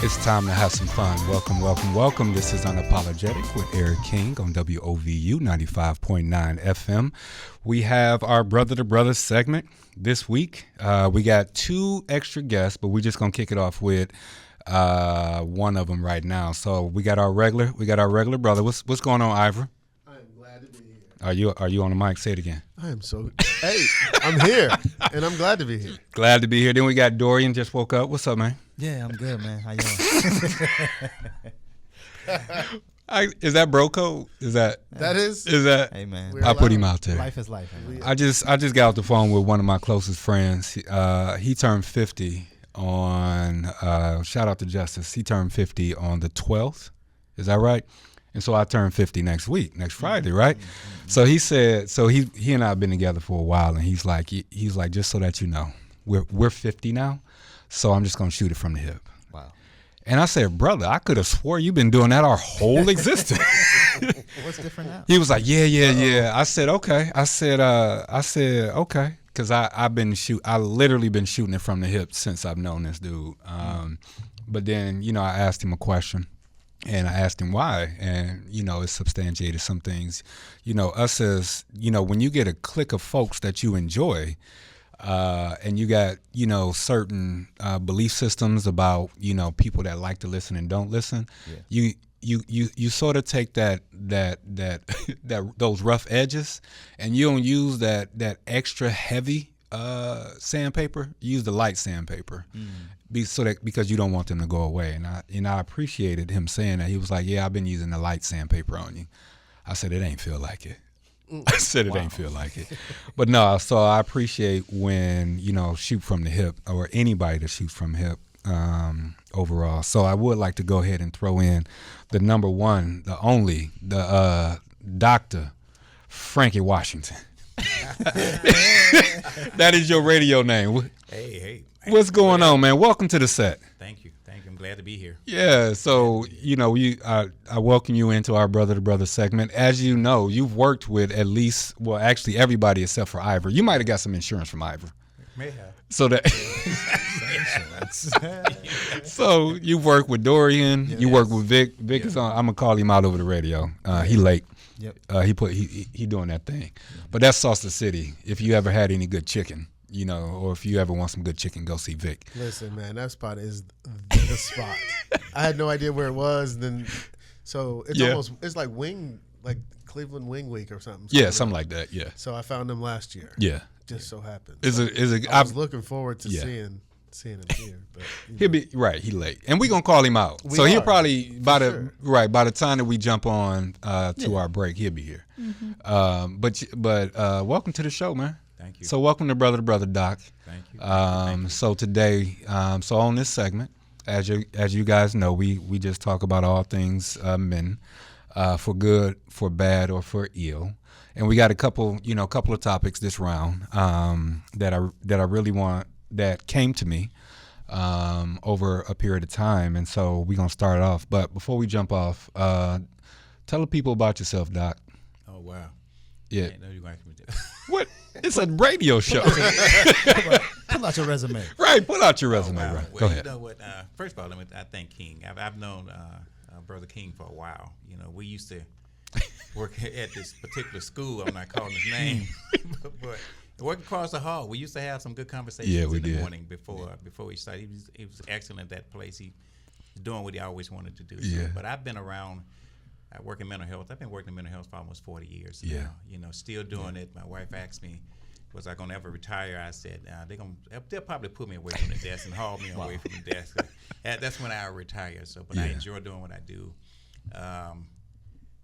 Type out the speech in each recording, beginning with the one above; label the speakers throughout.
Speaker 1: It's time to have some fun. Welcome, welcome, welcome. This is Unapologetic with Eric King on WOVU 95.9 FM. We have our Brother to Brother segment this week. We got two extra guests, but we're just going to kick it off with one of them right now. So we got our regular brother. What's going on, Ivra?
Speaker 2: I am glad to be here.
Speaker 1: Are you on the mic? Say it again.
Speaker 2: I am so. Hey, I'm here, and I'm glad to be here.
Speaker 1: Glad to be here. Then we got Dorian. Just woke up. What's up, man?
Speaker 3: Yeah, I'm good, man. How y'all?
Speaker 1: Is that bro code? Is that?
Speaker 3: Hey, man.
Speaker 1: I put him out there.
Speaker 3: Life is life. Man.
Speaker 1: I just got off the phone with one of my closest friends. He turned 50 on. Shout out to Justice. He turned 50 on the 12th. Is that right? And so I turn 50 next Friday, right? Mm-hmm. So he said. So he and I have been together for a while, and he's like, just so that you know, we're 50 now. So I'm just going to shoot it from the hip. Wow. And I said, brother, I could have swore you've been doing that our whole existence.
Speaker 3: What's different now?
Speaker 1: He was like, yeah. I said, okay. I said, okay. Because I literally been shooting it from the hip since I've known this dude. But then, I asked him a question. And I asked him why. And, it substantiated some things. Us as, when you get a clique of folks that you enjoy, and you got, certain belief systems about, people that like to listen and don't listen. Yeah. You sort of take that those rough edges, and you don't use that extra heavy sandpaper. You use the light sandpaper, because you don't want them to go away. And I appreciated him saying that. He was like, "Yeah, I've been using the light sandpaper on you." I said, "It ain't feel like it." I said it ain't feel like it. But no, so I appreciate when, shoot from the hip, or anybody that shoots from the hip overall. So I would like to go ahead and throw in the number one, the only, the Dr. Frankie Washington. That is your radio name.
Speaker 4: Hey.
Speaker 1: What's going on, man? Welcome to the set.
Speaker 4: Thank you. I'm glad to be here.
Speaker 1: Yeah, so, I welcome you into our Brother to Brother segment. As you know, you've worked with actually everybody except for Ivra. You might have got some insurance from Ivra.
Speaker 4: May have.
Speaker 1: So that So you work with Dorian, you work with Vic. Vic is on. I'm gonna call him out over the radio. He late. Yep. He doing that thing. But that's Saucer City. If you ever had any good chicken, or if you ever want some good chicken, go see Vic.
Speaker 2: Listen, man, that spot is the spot. I had no idea where it was. So it's it's like Cleveland Wing Week or something.
Speaker 1: Yeah, something like that. Yeah.
Speaker 2: So I found them last year.
Speaker 1: Yeah.
Speaker 2: Just so happened.
Speaker 1: I
Speaker 2: was looking forward to seeing him here, but
Speaker 1: he'll be right. He late, and we're gonna call him out. He'll probably by the time that we jump on to our break, he'll be here. Mm-hmm. But welcome to the show, man.
Speaker 4: Thank you.
Speaker 1: So welcome to Brother Doc.
Speaker 4: Thank you. Thank you.
Speaker 1: So today, so on this segment, as you guys know, we just talk about all things men, for good, for bad, or for ill. And we got a couple of topics this round that I really want, that came to me over a period of time, and so we're gonna start off. But before we jump off, tell the people about yourself, Doc.
Speaker 4: Oh wow.
Speaker 1: Yeah.
Speaker 4: I know you're going to do.
Speaker 1: What? It's a radio show.
Speaker 3: Pull out your resume.
Speaker 1: Right. Pull out your resume.
Speaker 4: Wow.
Speaker 1: Right.
Speaker 4: Well,
Speaker 1: Go ahead.
Speaker 4: You know what? First of all, I thank King. I've known Brother King for a while. We used to work at this particular school. I'm not calling his name, but working across the hall, we used to have some good conversations in the morning before we started. He was excellent at that place. He was doing what he always wanted to do.
Speaker 1: Yeah.
Speaker 4: So, but I've been around. I work in mental health. I've been working in mental health for almost 40 years now. Still doing it. My wife asked me, was I going to ever retire? I said, they'll probably put me away from the desk and haul me away from the desk. That's when I retire. So, but I enjoy doing what I do.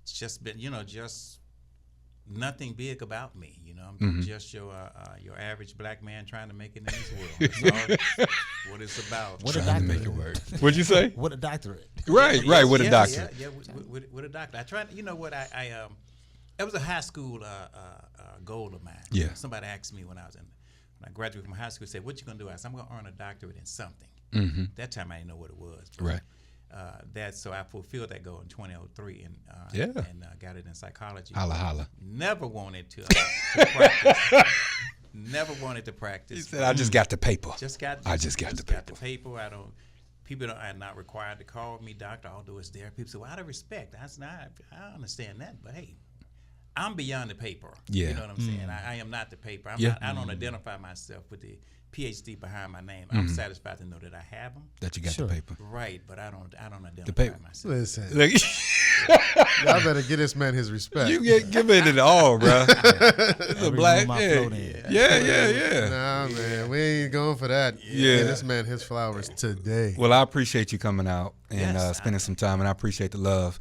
Speaker 4: It's just been, just nothing big about me. I'm just your average black man trying to make it in this world. That's all what it's about.
Speaker 3: What a
Speaker 1: Trying to
Speaker 3: doctorate.
Speaker 1: make it work. What'd you say?
Speaker 3: What a doctorate.
Speaker 1: Right. With a doctor.
Speaker 4: Yeah, with a doctor. I tried. You know what? I it was a high school goal of mine.
Speaker 1: Yeah.
Speaker 4: Somebody asked me when I graduated from high school, said, "What you gonna do?" I said, "I'm gonna earn a doctorate in something." Mm-hmm. That time I didn't know what it was.
Speaker 1: Right.
Speaker 4: So I fulfilled that goal in 2003 and got it in psychology.
Speaker 1: Holla.
Speaker 4: Never wanted to practice. Never wanted to practice.
Speaker 1: He said, "I just got the paper."
Speaker 4: Just got
Speaker 1: the paper.
Speaker 4: I don't. people are not required to call me doctor, although it's there. People say, well, out of respect. I said, I understand that, but hey, I'm beyond the paper.
Speaker 1: Yeah.
Speaker 4: You know what I'm saying? I am not the paper. I don't identify myself with the PhD behind my name. I'm satisfied to know that I have them.
Speaker 1: That you got the paper.
Speaker 4: Right, but I don't identify myself.
Speaker 2: Listen,
Speaker 1: Like,
Speaker 2: y'all better give this man his respect.
Speaker 1: you give it all, bro. It's a black. Yeah.
Speaker 2: Nah, man, we ain't going for that.
Speaker 1: Yeah.
Speaker 2: Give this man his flowers today.
Speaker 1: Well, I appreciate you coming out and
Speaker 4: Yes,
Speaker 1: spending some time, and I appreciate the love.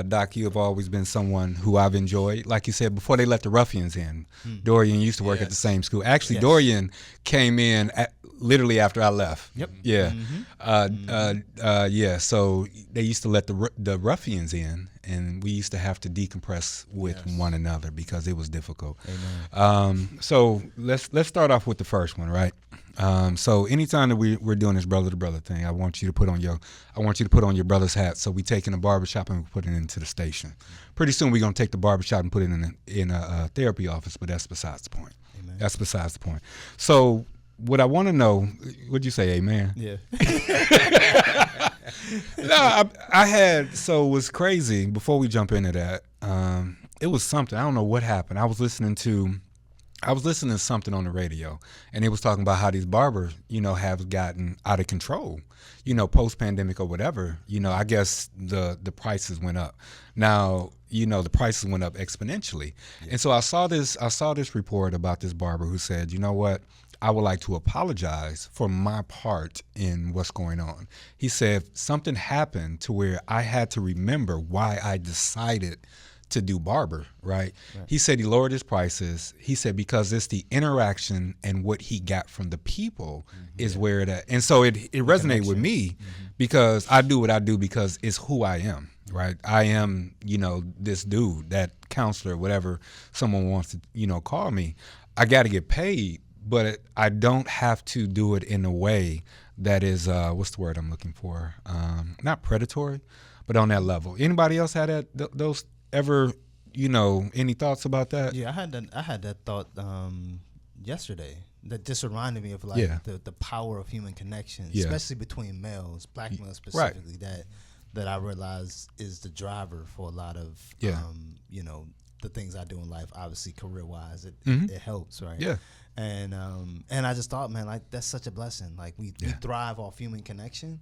Speaker 1: Doc, you have always been someone who I've enjoyed. Like you said, before they let the ruffians in, Dorian used to work at the same school. Actually, Dorian came in literally after I left.
Speaker 3: Yep.
Speaker 1: Yeah. Yeah. So they used to let the ruffians in, and we used to have to decompress with one another because it was difficult.
Speaker 3: Amen.
Speaker 1: So let's start off with the first one, right? So anytime that we're doing this brother to brother thing, I want you to put on your brother's hat. So we take in a barbershop and we put it into the station. Pretty soon we're gonna take the barbershop and put it in a therapy office, but that's besides the point.
Speaker 3: Amen.
Speaker 1: That's besides the point. So what I want to know, would you say, amen?
Speaker 3: Yeah.
Speaker 1: No, I had, so it was crazy. Before we jump into that, it was something. I don't know what happened. I was listening to something on the radio, and it was talking about how these barbers, have gotten out of control, post-pandemic or whatever. I guess the prices went up. Now, the prices went up exponentially. And so I saw this report about this barber who said, you know what? I would like to apologize for my part in what's going on. He said something happened to where I had to remember why I decided to do barber, right? He said he lowered his prices. He said because it's the interaction and what he got from the people is where it at. And so it resonated with me because I do what I do because it's who I am, right? I am, this dude, that counselor, whatever someone wants to, call me. I got to get paid, but I don't have to do it in a way that is, what's the word I'm looking for? Not predatory, but on that level. Anybody else had those ever, any thoughts about that?
Speaker 3: Yeah, I had that thought yesterday. That just reminded me of the power of human connection, especially between males, black males specifically. That I realize is the driver for a lot of the things I do in life. Obviously, career wise, it helps, right?
Speaker 1: Yeah.
Speaker 3: And I just thought, man, like that's such a blessing. Like we thrive off human connection,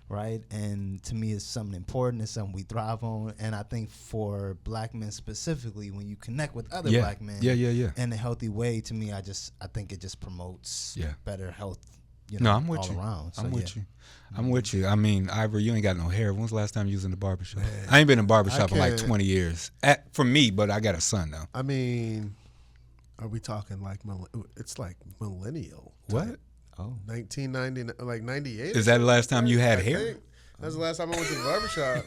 Speaker 3: right? And to me, it's something important. It's something we thrive on. And I think for black men specifically, when you connect with other black men in a healthy way, to me, I think it just promotes better health.
Speaker 1: I'm with
Speaker 3: all
Speaker 1: you.
Speaker 3: Around. So,
Speaker 1: I'm with you. I mean, Ivra, you ain't got no hair. When's the last time you was in the barbershop? I ain't been in the barbershop in like 20 years. For me, but I got a son though.
Speaker 2: I mean, are we talking like it's like millennial?
Speaker 1: What?
Speaker 3: Oh,
Speaker 2: 1990, like 98.
Speaker 1: Is that the last time you had hair?
Speaker 2: That's the last time I went to the barbershop.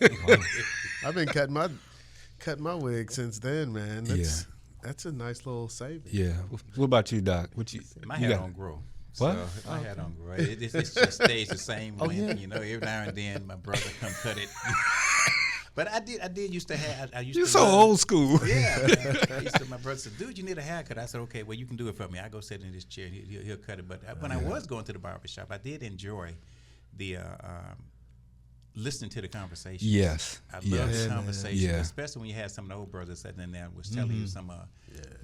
Speaker 2: I've been cutting my wig since then, man. That's a nice little savings.
Speaker 1: Yeah. What about you, Doc?
Speaker 4: My hair don't grow.
Speaker 1: What?
Speaker 4: So my hair don't grow. It just stays the same length. Every now and then my brother come cut it. But I did used to have.
Speaker 1: You're so old school.
Speaker 4: Yeah. My brother said, "Dude, you need a haircut." I said, "Okay, well, you can do it for me. I go sit in this chair. He'll cut it." But when I was going to the barbershop, I did enjoy the listening to the conversation.
Speaker 1: Yes.
Speaker 4: I love the conversation, especially when you had some of the old brothers sitting in there was telling you some.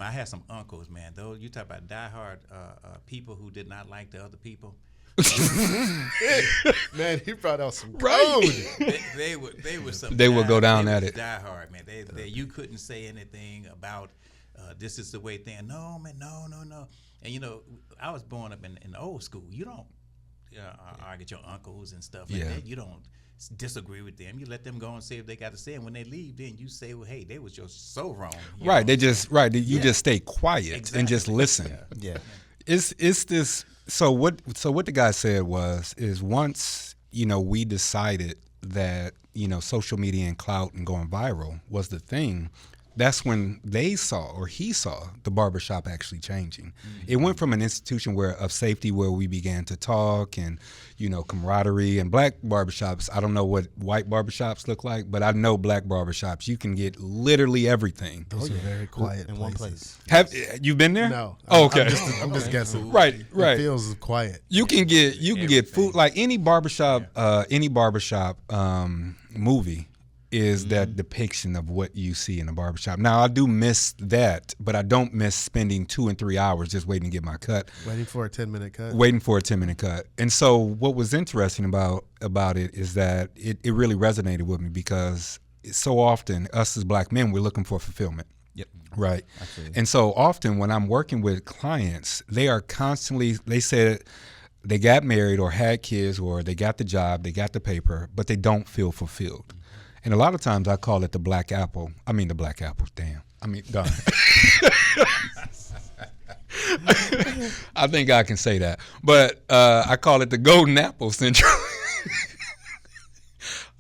Speaker 4: I had some uncles, man. Those you talk about diehard people who did not like the other people.
Speaker 2: Man, he brought out some code.
Speaker 4: They were some.
Speaker 1: They would go down at it.
Speaker 4: Die hard, man. You couldn't say anything about this is the way thing. No, man, no. And I was born up in the old school. You don't argue with your uncles and stuff like that. You don't disagree with them. You let them go and say if they got to say. And when they leave, then you say, well, hey, they was just so wrong.
Speaker 1: Right. They just You just stay quiet and just listen.
Speaker 3: Yeah.
Speaker 1: It's this. So what the guy said is once, we decided that, social media and clout and going viral was the thing, that's when they saw, or he saw, the barbershop actually changing. It went from an institution of safety where we began to talk and, camaraderie. And black barbershops, I don't know what white barbershops look like, but I know black barbershops, you can get literally everything.
Speaker 2: Those are very quiet
Speaker 3: in one place.
Speaker 1: Have you been there?
Speaker 2: No.
Speaker 1: Oh, okay.
Speaker 2: I'm just guessing.
Speaker 1: Right.
Speaker 2: It feels quiet.
Speaker 1: You can get food, like any barbershop movie is that depiction of what you see in a barbershop. Now, I do miss that, but I don't miss spending 2 and 3 hours just waiting to get my cut.
Speaker 2: Waiting for a 10-minute cut.
Speaker 1: And so what was interesting about it is that it really resonated with me, because so often us as black men, we're looking for fulfillment.
Speaker 3: Yep.
Speaker 1: Right.
Speaker 3: Absolutely.
Speaker 1: And so often when I'm working with clients, they said they got married or had kids or they got the job, they got the paper, but they don't feel fulfilled. And a lot of times I call it the black apple. Damn. Done. I think I can say that. But I call it the golden apple syndrome.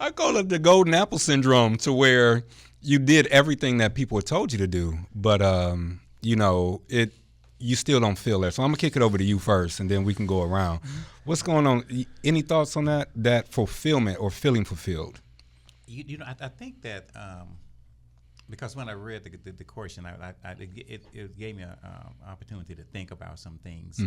Speaker 1: I call it the golden apple syndrome, to where you did everything that people had told you to do, but you still don't feel that. So I'm gonna kick it over to you first, and then we can go around. What's going on? Any thoughts on that fulfillment or feeling fulfilled?
Speaker 4: I think that because when I read the question, it gave me an opportunity to think about some things,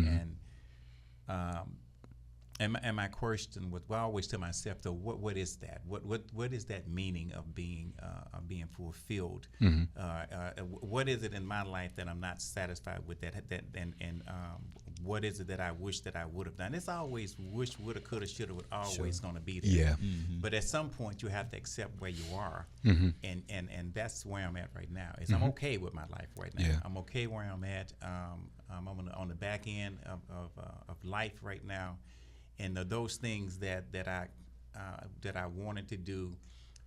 Speaker 4: and my question was, well, I always tell myself, though, what is that? What is that meaning of being fulfilled? What is it in my life that I'm not satisfied with? And what is it that I wish that I would have done? It's always wish, woulda, coulda, shoulda, always going to be there.
Speaker 1: Yeah.
Speaker 4: But at some point, you have to accept where you are, and that's where I'm at right now. I'm okay with my life right now.
Speaker 1: Yeah.
Speaker 4: I'm okay where I'm at. I'm on the back end of life right now. And those things that I wanted to do,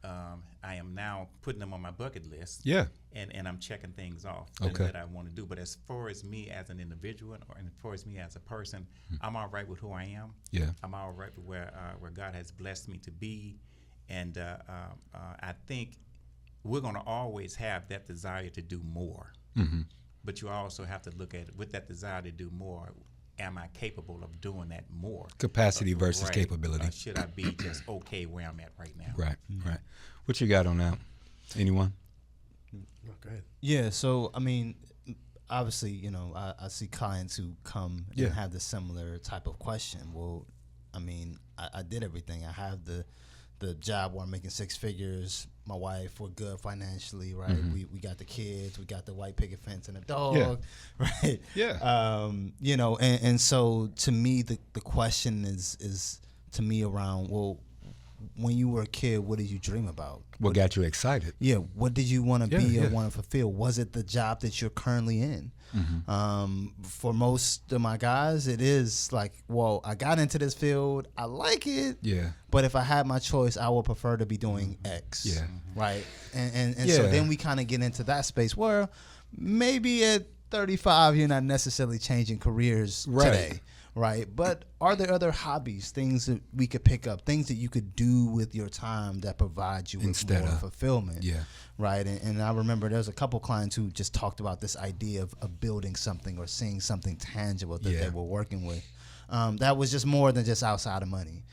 Speaker 4: I am now putting them on my bucket list.
Speaker 1: Yeah.
Speaker 4: And I'm checking things off that I want to do. But as far as me as an individual, and as far as me as a person, I'm all right with who I am.
Speaker 1: Yeah.
Speaker 4: I'm all right with where God has blessed me to be. And I think we're going to always have that desire to do more. But you also have to look at it with that desire to do more. Am I capable of doing that more?
Speaker 1: Capacity versus capability.
Speaker 4: Should I be just okay where I'm at right now?
Speaker 1: Right. What you got on that? Anyone?
Speaker 2: Go ahead.
Speaker 3: Yeah, so obviously, I see clients who come and have the similar type of question. Well, I did everything. I have the job where I'm making 6 figures. My wife, we're good financially, right? We got the kids, we got the white picket fence and a dog, right?
Speaker 1: Yeah.
Speaker 3: And so to me, the question is to me around, well, when you were a kid, what did you dream about?
Speaker 1: What got you excited?
Speaker 3: Yeah. What did you want to be or want to fulfill? Was it the job that you're currently in? For most of my guys, it is like, well, I got into this field. I like it.
Speaker 1: Yeah.
Speaker 3: But if I had my choice, I would prefer to be doing X. Yeah. Right. And so then we kind of get into that space where maybe at 35, you're not necessarily changing careers today. Right. But are there other hobbies, things that we could pick up, things that you could do with your time that provide you with more fulfillment? Yeah. Right. And I remember there's a couple clients who just talked about this idea of building something or seeing something tangible that they were working with. That was just more than just outside of money.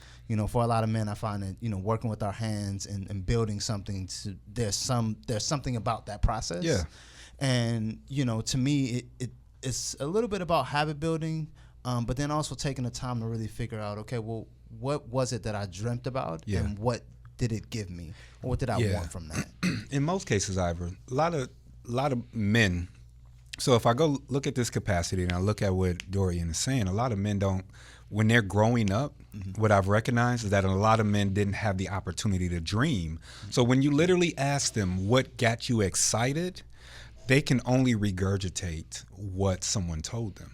Speaker 3: For a lot of men, I find that, working with our hands and building something, there's something about that process. Yeah. And, to me, it's a little bit about habit building. But then also taking the time to really figure out, okay, well, what was it that I dreamt about, and what did it give me, or what did I want from that?
Speaker 1: In most cases, Ivra, a lot of men. So if I go look at this capacity and I look at what Dorian is saying, a lot of men don't. When they're growing up, what I've recognized is that a lot of men didn't have the opportunity to dream. So when you literally ask them what got you excited, they can only regurgitate what someone told them.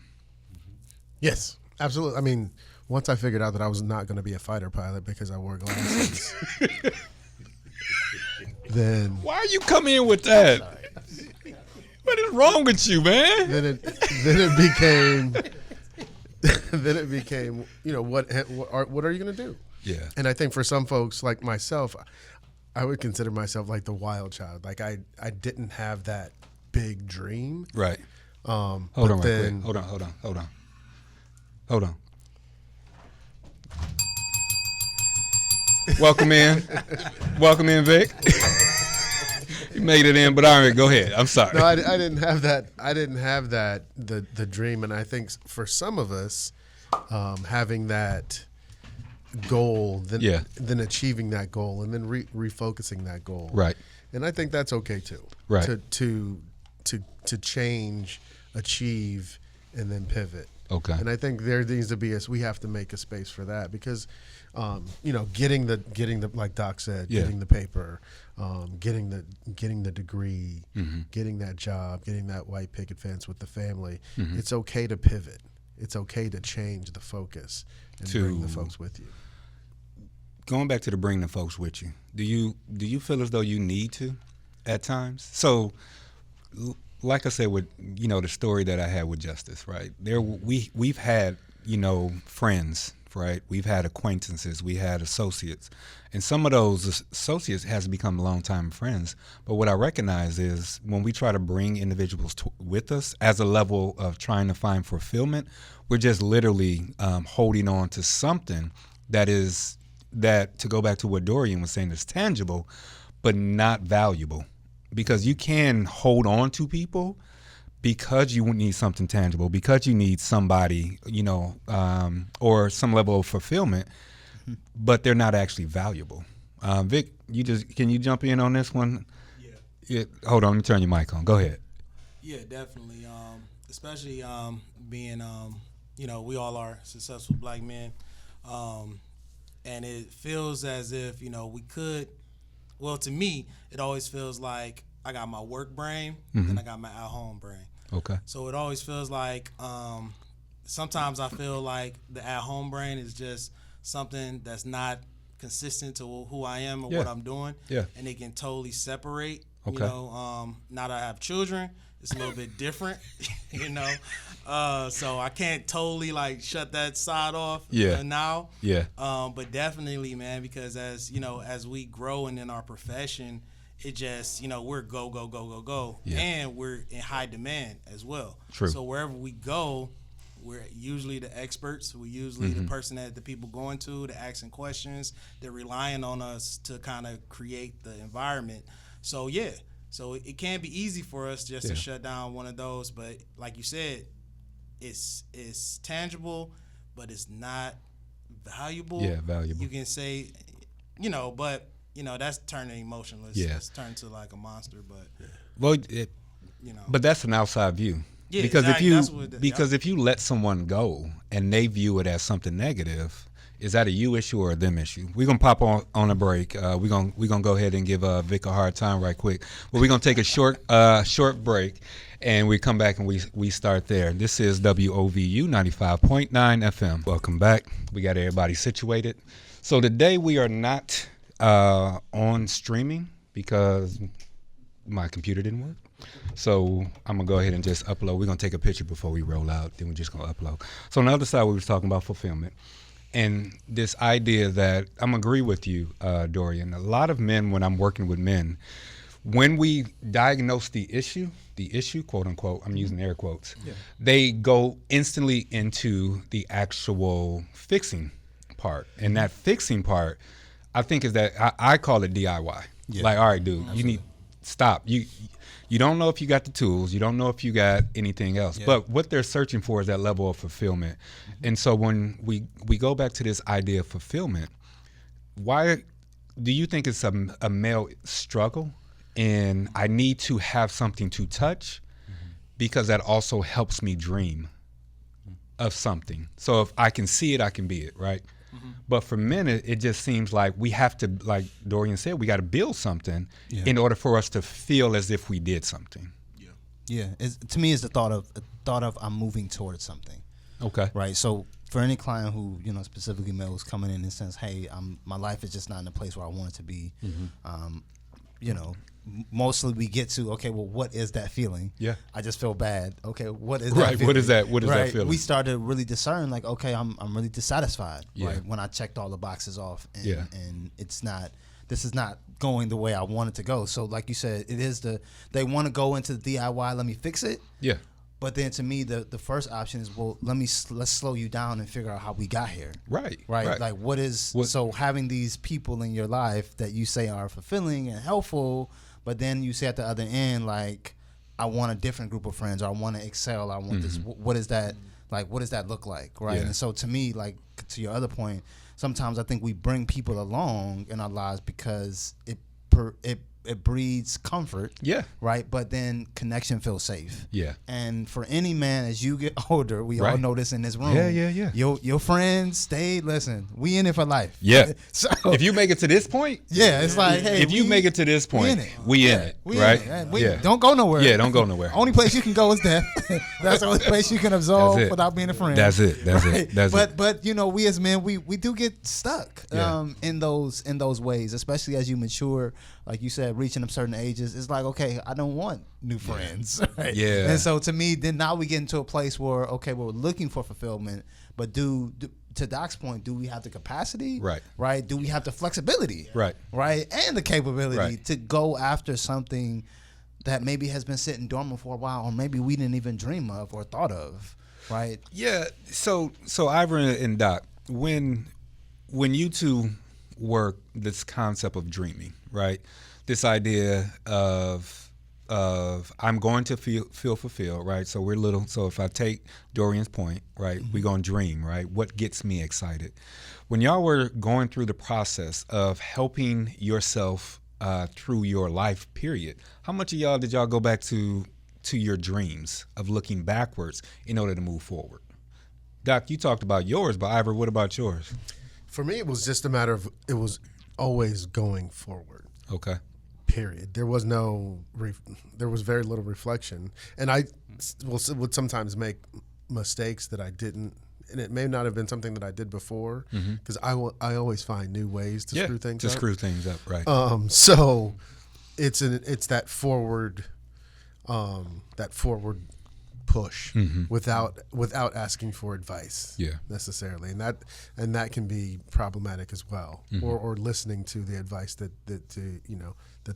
Speaker 2: Yes, absolutely. Once I figured out that I was not going to be a fighter pilot because I wore glasses, then
Speaker 1: why are you coming in with that? What is wrong with you, man?
Speaker 2: Then it became, what are you going to do?
Speaker 1: Yeah.
Speaker 2: And I think for some folks like myself, I would consider myself like the wild child. Like I didn't have that big dream.
Speaker 1: Right.
Speaker 2: Hold
Speaker 1: on right quick. Hold on. Welcome in, Vic. You made it in, but all right, go ahead. I'm sorry.
Speaker 2: No, I didn't have that. I didn't have that the dream, and I think for some of us, having that goal, then achieving that goal, and then refocusing that goal,
Speaker 1: right?
Speaker 2: And I think that's okay too,
Speaker 1: right?
Speaker 2: To change, achieve, and then pivot.
Speaker 1: Okay.
Speaker 2: And I think there needs to be we have to make a space for that because, getting the like Doc said, getting the paper, getting the degree, getting that job, getting that white picket fence with the family. It's okay to pivot. It's okay to change the focus and bring the folks with you.
Speaker 1: Going back to the bring the folks with you, do you feel as though you need to at times? So, like I said, with the story that I had with Justice, right? We've had friends, right? We've had acquaintances, we had associates, and some of those associates has become longtime friends. But what I recognize is when we try to bring individuals with us as a level of trying to find fulfillment, we're just literally holding on to something that, to go back to what Dorian was saying, is tangible, but not valuable. Because you can hold on to people because you need something tangible, because you need somebody, or some level of fulfillment, but they're not actually valuable. Vic, can you jump in on this one? Yeah. Hold on, let me turn your mic on. Go ahead.
Speaker 5: Yeah, definitely. Especially being, we all are successful black men, and it feels as if we could. Well, to me, it always feels like I got my work brain and I got my at-home brain.
Speaker 1: Okay.
Speaker 5: So it always feels like sometimes I feel like the at-home brain is just something that's not consistent to who I am or what I'm doing.
Speaker 1: Yeah.
Speaker 5: And it can totally separate.
Speaker 1: Okay.
Speaker 5: Now that I have children, it's a little bit different, so I can't totally like shut that side off now.
Speaker 1: Yeah.
Speaker 5: But definitely, man, because as we grow and in our profession, it just, we're go.
Speaker 1: Yeah.
Speaker 5: And we're in high demand as well.
Speaker 1: True.
Speaker 5: So wherever we go, we're usually the experts. We're usually the person that the people going to, they're asking questions. They're relying on us to kind of create the environment. So, yeah. So it can be easy for us just to shut down one of those, but like you said, it's tangible, but it's not valuable.
Speaker 1: Yeah, valuable.
Speaker 5: You can say, but that's turning emotionless.
Speaker 1: Yeah,
Speaker 5: it's turned to like a monster. But
Speaker 1: but that's an outside view.
Speaker 5: Yeah,
Speaker 1: because
Speaker 5: exactly.
Speaker 1: if you let someone go and they view it as something negative, is that a you issue or a them issue? We're gonna pop on a break. We're gonna go ahead and give Vic a hard time right quick. But we're gonna take a short break, and we come back and we start there. This is WOVU 95.9 FM. Welcome back. We got everybody situated. So today we are not on streaming because my computer didn't work. So I'm gonna go ahead and just upload. We're gonna take a picture before we roll out. Then we're just gonna upload. So on the other side, we was talking about fulfillment. And this idea that I'm agree with you, Dorian. A lot of men, when I'm working with men, when we diagnose the issue, quote unquote, I'm using air quotes, they go instantly into the actual fixing part. And that fixing part, I think, is that I call it DIY. Yeah. Like, all right, dude, absolutely. You need stop. You don't know if you got the tools. You don't know if you got anything else. Yeah. But what they're searching for is that level of fulfillment. And so when we go back to this idea of fulfillment, why do you think it's a male struggle? And I need to have something to touch because that also helps me dream of something. So if I can see it, I can be it, right? But for men, it just seems like we have to, like Dorian said, we got to build something in order for us to feel as if we did something.
Speaker 3: Yeah. To me, it's the thought of I'm moving towards something.
Speaker 1: Okay.
Speaker 3: Right. So for any client who specifically males coming in and says, "Hey, my life is just not in the place where I want it to be," mostly we get to, okay, well, what is that feeling?
Speaker 1: Yeah.
Speaker 3: I just feel bad. Okay, what is
Speaker 1: that
Speaker 3: feeling?
Speaker 1: What is that feeling?
Speaker 3: We started to really discern, like, okay, I'm really dissatisfied,
Speaker 1: yeah.
Speaker 3: right? When I checked all the boxes off and it's not this is not going the way I want it to go. So like you said, it is they want to go into the DIY, let me fix it.
Speaker 1: Yeah.
Speaker 3: But then to me, the first option is, well, let's slow you down and figure out how we got here.
Speaker 1: Right.
Speaker 3: Like so having these people in your life that you say are fulfilling and helpful, but then you say at the other end, like, I want a different group of friends, or I want to excel. I want this. What is that? Like, what does that look like? Right. Yeah. And so to me, like, to your other point, sometimes I think we bring people along in our lives because it breeds comfort.
Speaker 1: Yeah.
Speaker 3: Right. But then connection feels safe.
Speaker 1: Yeah.
Speaker 3: And for any man, as you get older, we all know this in this room.
Speaker 1: Yeah.
Speaker 3: Your friends listen, we in it for life.
Speaker 1: Yeah.
Speaker 3: So
Speaker 1: if you make it to this point,
Speaker 3: it's like, hey,
Speaker 1: if you make it to this point, we in it. Right?
Speaker 3: Don't go nowhere.
Speaker 1: Yeah, don't go nowhere.
Speaker 3: Only place you can go is death. That's the only place you can absolve without being a friend.
Speaker 1: That's it.
Speaker 3: But you know, we as men, we do get stuck in those ways, especially as you mature. Like you said, reaching up certain ages, it's like, okay, I don't want new friends. Right?
Speaker 1: Yeah.
Speaker 3: And so to me, then now we get into a place where, okay, we're looking for fulfillment, but to Doc's point, do we have the capacity? Right. Do we have the flexibility? Right. And the capability to go after something that maybe has been sitting dormant for a while, or maybe we didn't even dream of or thought of. Right.
Speaker 1: Yeah. So Ivra and Doc, when you two work this concept of dreaming, right? This idea of I'm going to feel fulfilled, right? So we're little. So if I take Dorian's point, right, we're gonna dream, right? What gets me excited? When y'all were going through the process of helping yourself through your life period, how much of y'all did y'all go back to your dreams of looking backwards in order to move forward? Doc, you talked about yours, but Ivra, what about yours?
Speaker 2: For me, it was just a matter of, it was always going forward.
Speaker 1: Okay.
Speaker 2: Period. There was very little reflection, and I would sometimes make mistakes that I didn't, and it may not have been something that I did before, because I always find new ways to screw things up.
Speaker 1: Screw things up, right?
Speaker 2: So it's that forward push without asking for advice necessarily, and that can be problematic as well, or listening to the advice that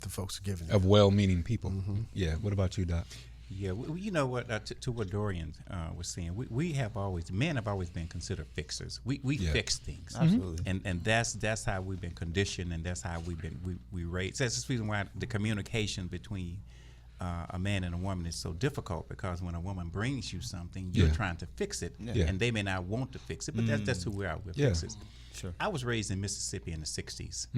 Speaker 2: the folks are giving you.
Speaker 1: Of well-meaning people. Yeah. What about you, Doc?
Speaker 4: Yeah, you know what? To what Dorian was saying, men have always been considered fixers. We fix things,
Speaker 3: absolutely,
Speaker 4: and that's how we've been conditioned, and that's how we raised. That's the reason why the communication between a man and a woman is so difficult, because when a woman brings you something, you're trying to fix it, and they may not want to fix it, but that's who we are. We're fixers. Sure. I was raised in Mississippi in the '60s.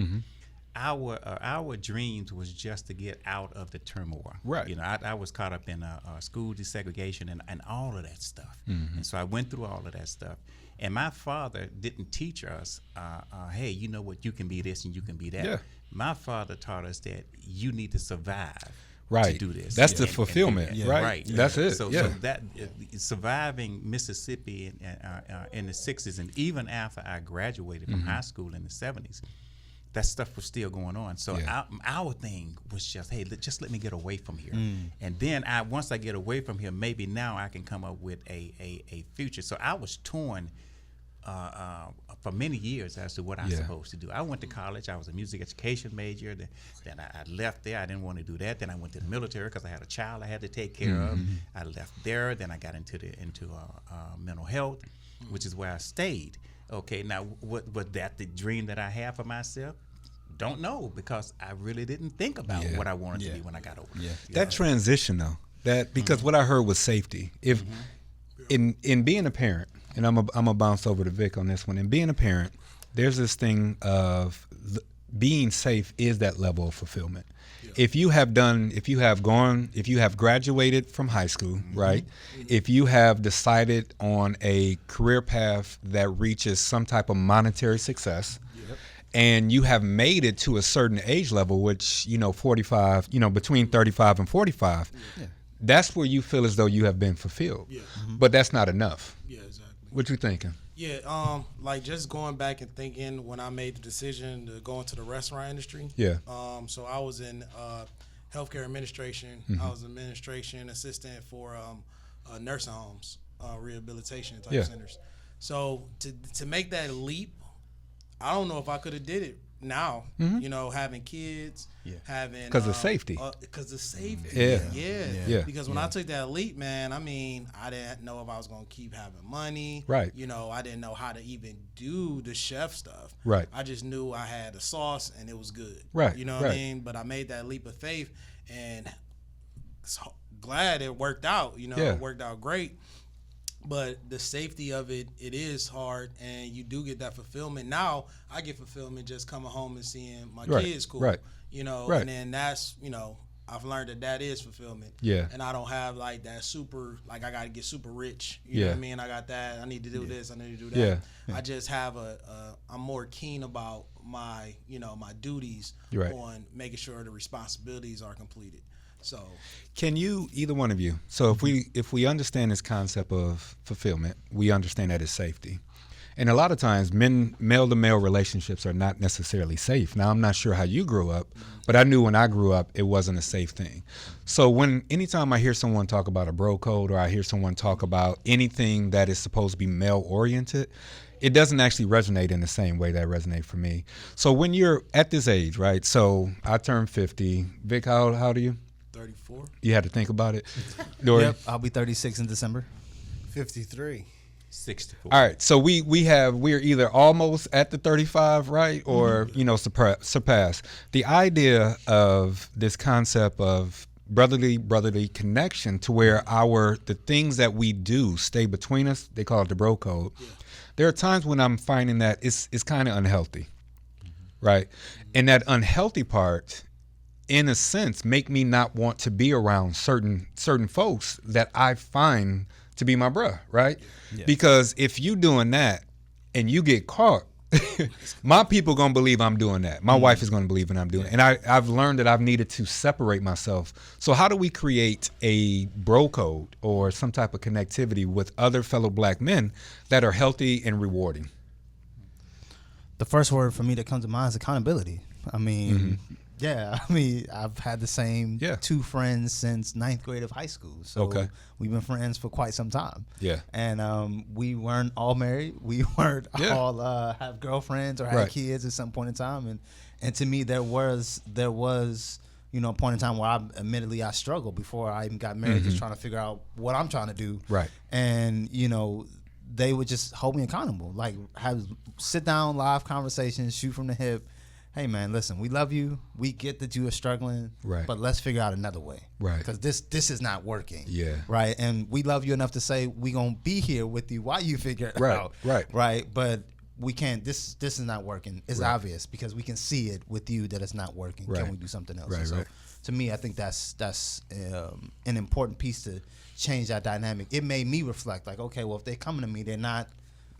Speaker 4: Our dreams was just to get out of the turmoil.
Speaker 1: Right.
Speaker 4: You know, I was caught up in school desegregation and all of that stuff, and so I went through all of that stuff. And my father didn't teach us, hey, you know what, you can be this and you can be that. Yeah. My father taught us that you need to survive.
Speaker 1: Right.
Speaker 4: To do this.
Speaker 1: That's the fulfillment, right?
Speaker 4: That's it. So that surviving Mississippi in the '60s, and even after I graduated from high school in the '70s, that stuff was still going on. So our thing was just, hey, just let me get away from here, and then once I get away from here, maybe now I can come up with a future. So I was torn for many years as to what I'm supposed to do. I went to college. I was a music education major. Then I left there. I didn't want to do that. Then I went to the military because I had a child I had to take care of. I left there. Then I got into mental health, which is where I stayed. Okay, now was that the dream that I had for myself? Don't know, because I really didn't think about what I wanted to be when I got older.
Speaker 1: That transition though, because what I heard was safety. If in being a parent, and I'm a bounce over to Vic on this one. In being a parent, there's this thing of being safe is that level of fulfillment. Yeah. If you have graduated from high school, right? If you have decided on a career path that reaches some type of monetary success, and you have made it to a certain age level, which, 45, between 35 and 45, that's where you feel as though you have been fulfilled. Yeah. But that's not enough.
Speaker 5: Yeah, exactly.
Speaker 1: What you thinking?
Speaker 5: Yeah, like just going back and thinking when I made the decision to go into the restaurant industry.
Speaker 1: Yeah.
Speaker 5: So I was in healthcare administration. I was an administration assistant for nursing homes, rehabilitation type centers. So to make that leap, I don't know if I could have did it now, you know, having kids, having
Speaker 1: because of safety.
Speaker 5: Because of safety,
Speaker 1: Yeah.
Speaker 5: Because when I took that leap, man, I mean, I didn't know if I was gonna keep having money.
Speaker 1: Right.
Speaker 5: You know, I didn't know how to even do the chef stuff.
Speaker 1: Right.
Speaker 5: I just knew I had the sauce and it was good.
Speaker 1: Right.
Speaker 5: You know what I mean? But I made that leap of faith, and so glad it worked out. You know, it worked out great. But the safety of it is hard, and you do get that fulfillment. Now I get fulfillment just coming home and seeing my kids cool.
Speaker 1: Right.
Speaker 5: You know,
Speaker 1: Right.
Speaker 5: and then that's, you know, I've learned that is fulfillment.
Speaker 1: Yeah.
Speaker 5: And I don't have like that super, like I got to get super rich. You know what I mean? I got that. I need to do this. I need to do that.
Speaker 1: Yeah.
Speaker 5: I just have I'm more keen about my, you know, my duties on making sure the responsibilities are completed. So,
Speaker 1: can you, either one of you, so if we understand this concept of fulfillment, we understand that it's safety. And a lot of times male to male relationships are not necessarily safe. Now, I'm not sure how you grew up, but I knew when I grew up, it wasn't a safe thing. So anytime I hear someone talk about a bro code, or I hear someone talk about anything that is supposed to be male oriented, it doesn't actually resonate in the same way that resonates for me. So when you're at this age, right? So I turned 50. Vic, how old are you?
Speaker 5: 34.
Speaker 1: You had to think about it. Dorian?
Speaker 3: Yep, I'll be 36 in December.
Speaker 2: 53.
Speaker 4: 64.
Speaker 1: All right, so we're either almost at the 35, right, or you know, surpass. The idea of this concept of brotherly connection, to where the things that we do stay between us. They call it the bro code. Yeah. There are times when I'm finding that it's kind of unhealthy, right, and that unhealthy part, in a sense, make me not want to be around certain folks that I find to be my bruh, right? Yeah. Because if you doing that and you get caught, my people gonna believe I'm doing that. My wife is gonna believe that I'm doing it. And I've learned that I've needed to separate myself. So how do we create a bro code or some type of connectivity with other fellow black men that are healthy and rewarding?
Speaker 3: The first word for me that comes to mind is accountability. I mean, I've had the same two friends since 9th grade of high school. So we've been friends for quite some time. Yeah. And we weren't all married. We weren't all have girlfriends or had kids at some point in time. And to me, there was, you know, a point in time where I struggled before I even got married, just trying to figure out what I'm trying to do. Right. And, you know, they would just hold me accountable, like have sit down, live conversations, shoot from the hip. Hey man, listen, we love you. We get that you are struggling, but let's figure out another way, right? Because this is not working, right? And we love you enough to say we gonna be here with you while you figure it out, right? But we can't. This is not working. It's obvious because we can see it with you that it's not working. Can we do something else? So to me, I think that's an important piece to change that dynamic. It made me reflect, like, okay, well, if they're coming to me, they're not.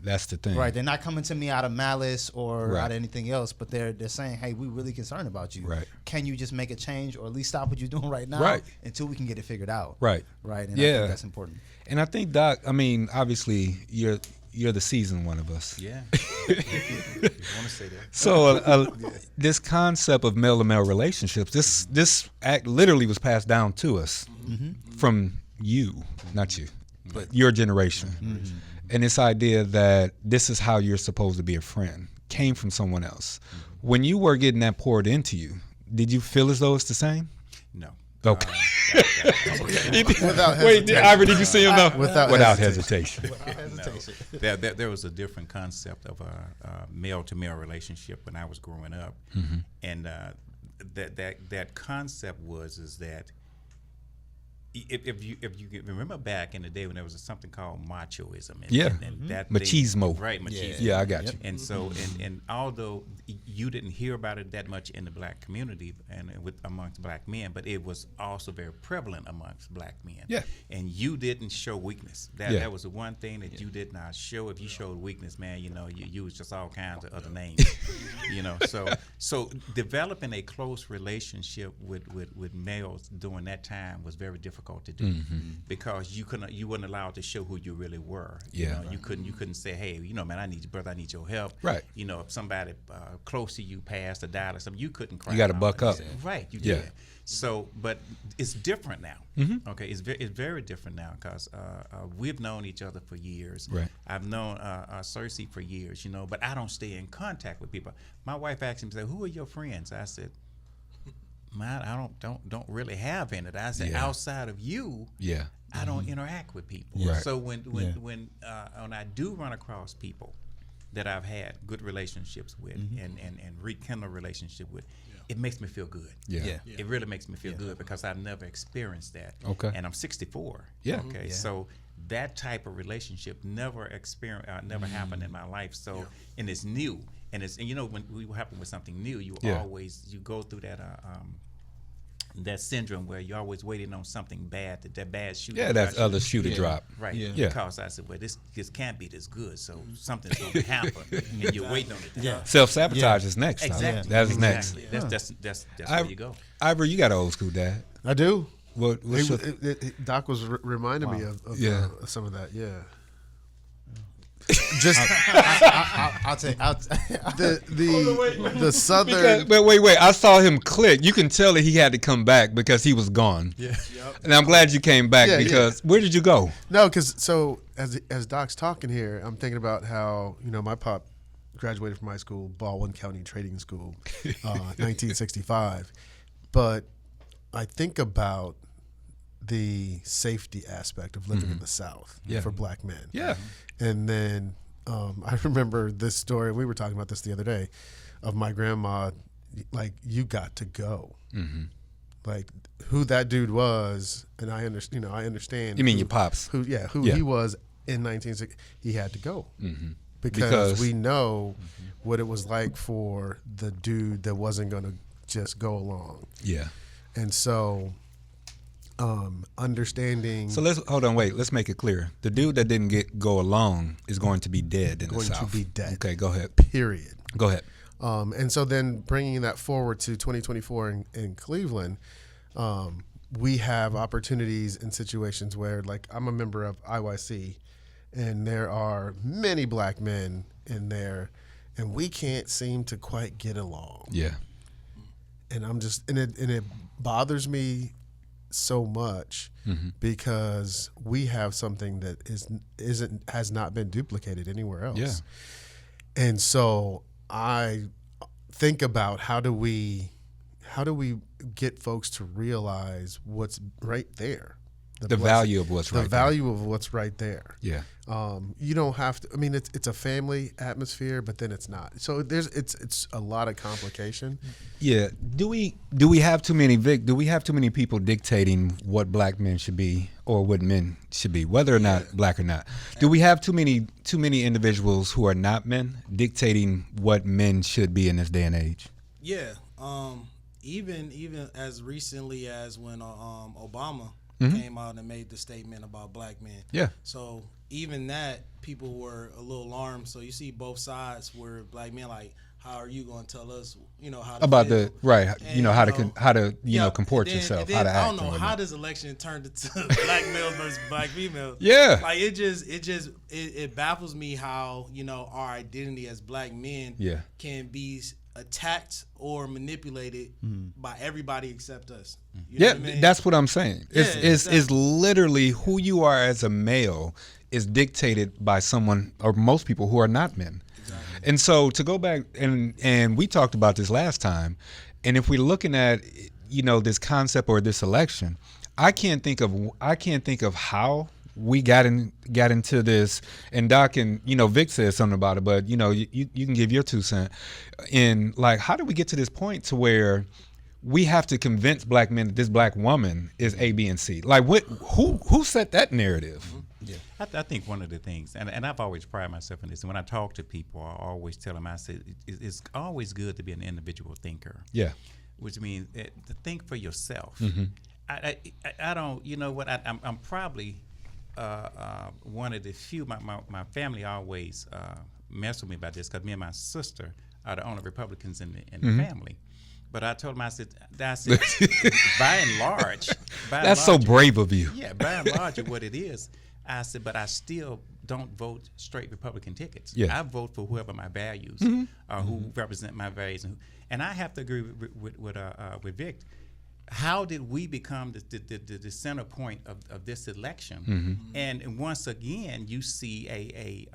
Speaker 1: That's the thing.
Speaker 3: Right. They're not coming to me out of malice or out of anything else, but they're saying, hey, we're really concerned about you. Right. Can you just make a change or at least stop what you're doing right now until we can get it figured out? Right. Right. And I think that's important.
Speaker 1: And I think, Doc, I mean, obviously, you're the seasoned one of us. Yeah. You want to say that. So this concept of male-to-male relationships, this act literally was passed down to us from you, not you, but your generation. Mm-hmm. And this idea that this is how you're supposed to be a friend came from someone else. When you were getting that poured into you, did you feel as though it's the same?
Speaker 4: No.
Speaker 1: Okay.
Speaker 2: Without hesitation.
Speaker 1: Wait, Ivra, did you see him? No. Without hesitation.
Speaker 4: No. There was a different concept of a male-to-male relationship when I was growing up, and that concept is that if you remember back in the day when there was something called machoism, and that
Speaker 1: machismo,
Speaker 4: machismo.
Speaker 1: Yeah, I got you.
Speaker 4: And so, and although you didn't hear about it that much in the black community and amongst black men, but it was also very prevalent amongst black men. Yeah. And you didn't show weakness. That was the one thing that you did not show. If you showed weakness, man, you know, you was just all kinds of other names. You know, so developing a close relationship with males during that time was very difficult to do because you weren't allowed to show who you really were. You know, you couldn't say, hey, you know, man, I need your help. Right. You know, if somebody close close to you past a dial or something, you couldn't cry.
Speaker 1: You got to
Speaker 4: out.
Speaker 1: buck up.
Speaker 4: Right, you
Speaker 1: Yeah.
Speaker 4: did. So, but it's different now.
Speaker 1: Mm-hmm.
Speaker 4: Okay, it's very different now because we've known each other for years.
Speaker 1: Right.
Speaker 4: I've known Searcy for years, but I don't stay in contact with people. My wife asked me, "Who are your friends?" I said, "Man, I don't really have any." I said,
Speaker 1: Yeah.
Speaker 4: "Outside of you,
Speaker 1: Yeah.
Speaker 4: I don't interact with people."
Speaker 1: Right.
Speaker 4: So when I do run across people that I've had good relationships with and rekindle relationship with, it makes me feel good.
Speaker 1: Yeah.
Speaker 4: It really makes me feel good because I've never experienced that.
Speaker 1: Okay.
Speaker 4: And I'm 64.
Speaker 1: Yeah.
Speaker 4: Okay.
Speaker 3: Yeah.
Speaker 4: So that type of relationship never happened in my life. So and it's new. And when we happen with something new, you go through that syndrome where you're always waiting on something bad, that bad shoe.
Speaker 1: Yeah, that's other shoe to drop.
Speaker 4: Right.
Speaker 1: Yeah.
Speaker 4: Because I said, well, this can't be this good. So something's going to happen, and you're waiting on it.
Speaker 3: Yeah.
Speaker 1: Self-sabotage is next.
Speaker 4: Exactly.
Speaker 1: That's next.
Speaker 4: Exactly. That's where you go.
Speaker 1: Ivra, you got an old school dad.
Speaker 2: I do.
Speaker 1: What's your,
Speaker 2: Doc was reminding me of some of that. Yeah.
Speaker 3: Just I'll take
Speaker 2: the southern.
Speaker 1: but wait. I saw him click. You can tell that he had to come back because he was gone. Yeah. And I'm glad you came back because where did you go?
Speaker 2: No, because as Doc's talking here, I'm thinking about how my pop graduated from high school, Baldwin County Trading School, 1965. But I think about the safety aspect of living in the South for black men.
Speaker 1: Yeah.
Speaker 2: And then I remember this story. We were talking about this the other day, of my grandma. Like, you got to go. Mm-hmm. Like, who that dude was, and I understand. I understand.
Speaker 1: You mean your pops?
Speaker 2: Who he was in 1960. He had to go because we know what it was like for the dude that wasn't going to just go along.
Speaker 1: Yeah.
Speaker 2: And so, understanding.
Speaker 1: So let's make it clear. The dude that didn't go along is going to be dead in the South.
Speaker 2: Going to be dead.
Speaker 1: Okay, go ahead.
Speaker 2: Period.
Speaker 1: Go ahead.
Speaker 2: And so then bringing that forward to 2024 in Cleveland, we have opportunities in situations where, like, I'm a member of IYC, and there are many black men in there, and we can't seem to quite get along.
Speaker 1: Yeah.
Speaker 2: And it bothers me so much because we have something that has not been duplicated anywhere else.
Speaker 1: Yeah.
Speaker 2: And so I think about how do we get folks to realize what's right there,
Speaker 1: The value of what's right there.
Speaker 2: The value of what's right there.
Speaker 1: Yeah.
Speaker 2: You don't have to. I mean, it's a family atmosphere, but then it's not. So it's a lot of complication.
Speaker 1: Yeah. Do we have too many Do we have too many people dictating what black men should be or what men should be, whether or not black or not? Do we have too many individuals who are not men dictating what men should be in this day and age?
Speaker 5: Yeah. Even as recently as when Obama came out and made the statement about black men.
Speaker 1: Yeah.
Speaker 5: So even that, people were a little alarmed. So you see both sides where black men like, how are you going to tell us, how to
Speaker 1: about
Speaker 5: feel?
Speaker 1: the right,
Speaker 5: And,
Speaker 1: how to comport
Speaker 5: and then-
Speaker 1: yourself,
Speaker 5: and then
Speaker 1: how to act.
Speaker 5: I don't know
Speaker 1: and
Speaker 5: how
Speaker 1: whatnot.
Speaker 5: this election turned into black males versus black females.
Speaker 1: Yeah.
Speaker 5: Like it baffles me how our identity as black men can be attacked or manipulated by everybody except us. You know
Speaker 1: Yeah,
Speaker 5: what I mean?
Speaker 1: that's what I'm saying. It's
Speaker 5: exactly.
Speaker 1: literally who you are as a male is dictated by someone or most people who are not men. Exactly. And so to go back and we talked about this last time, and if we're looking at this concept or this election, I can't think of how we got into this. And Doc and Vic said something about it, but you can give your 2 cents. In like, how do we get to this point to where we have to convince black men that this black woman is A, B, and C? Like, who set that narrative?
Speaker 4: Yeah, I think one of the things, and I've always prided myself in this, and when I talk to people, I always tell them, I say, it's always good to be an individual thinker.
Speaker 1: Yeah.
Speaker 4: Which means to think for yourself. I don't, I'm probably one of the few, my family always mess with me about this because me and my sister are the only Republicans in the family. But I told him, I said, by and large.
Speaker 1: That's so brave of you.
Speaker 4: Yeah, by and large, what it is, I said, but I still don't vote straight Republican tickets.
Speaker 1: Yeah.
Speaker 4: I vote for whoever my values or who represent my values. And I have to agree with Vic. How did we become the center point of this election? And once again, you see a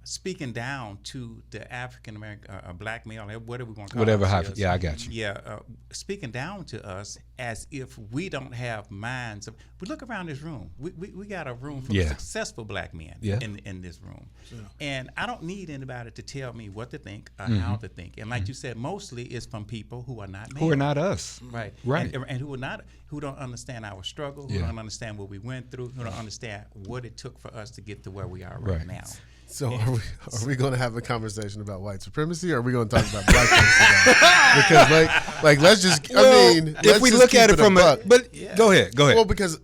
Speaker 4: speaking down to the African American, black male, whatever we want to call
Speaker 1: Whatever
Speaker 4: ourselves.
Speaker 1: happens. Yeah, I got you.
Speaker 4: Yeah, speaking down to us as if we don't have minds. We look around this room. We got a room full of successful black men in this room. Sure. And I don't need anybody to tell me what to think or how to think. And like you said, mostly it's from people who are not male.
Speaker 1: Who are not us.
Speaker 4: Right.
Speaker 1: Right.
Speaker 4: And who don't understand our struggle, who don't understand what we went through, who don't understand what it took for us to get to where we are right now.
Speaker 2: So are we going to have a conversation about white supremacy, or are we going to talk about black folks today? Because like let's just
Speaker 1: if we look at it from go ahead.
Speaker 2: Well, because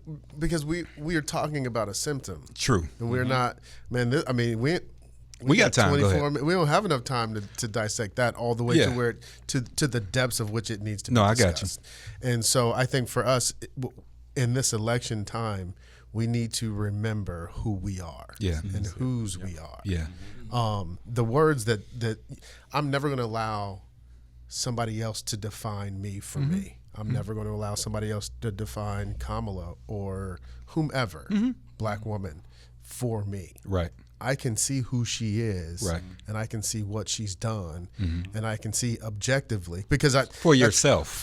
Speaker 2: we are talking about a symptom.
Speaker 1: True.
Speaker 2: And we're not, man. We
Speaker 1: got time.
Speaker 2: 24 minutes. We don't have enough time to dissect that all the way to where to the depths of which it needs to be discussed.
Speaker 1: I got you.
Speaker 2: And so I think for us in this election time, we need to remember who we are and whose we are.
Speaker 1: Yeah.
Speaker 2: The words that I'm never going to allow somebody else to define me for me. I'm never going to allow somebody else to define Kamala or whomever, black woman, for me.
Speaker 1: Right.
Speaker 2: I can see who she is,
Speaker 1: right,
Speaker 2: and I can see what she's done, and I can see objectively because
Speaker 1: for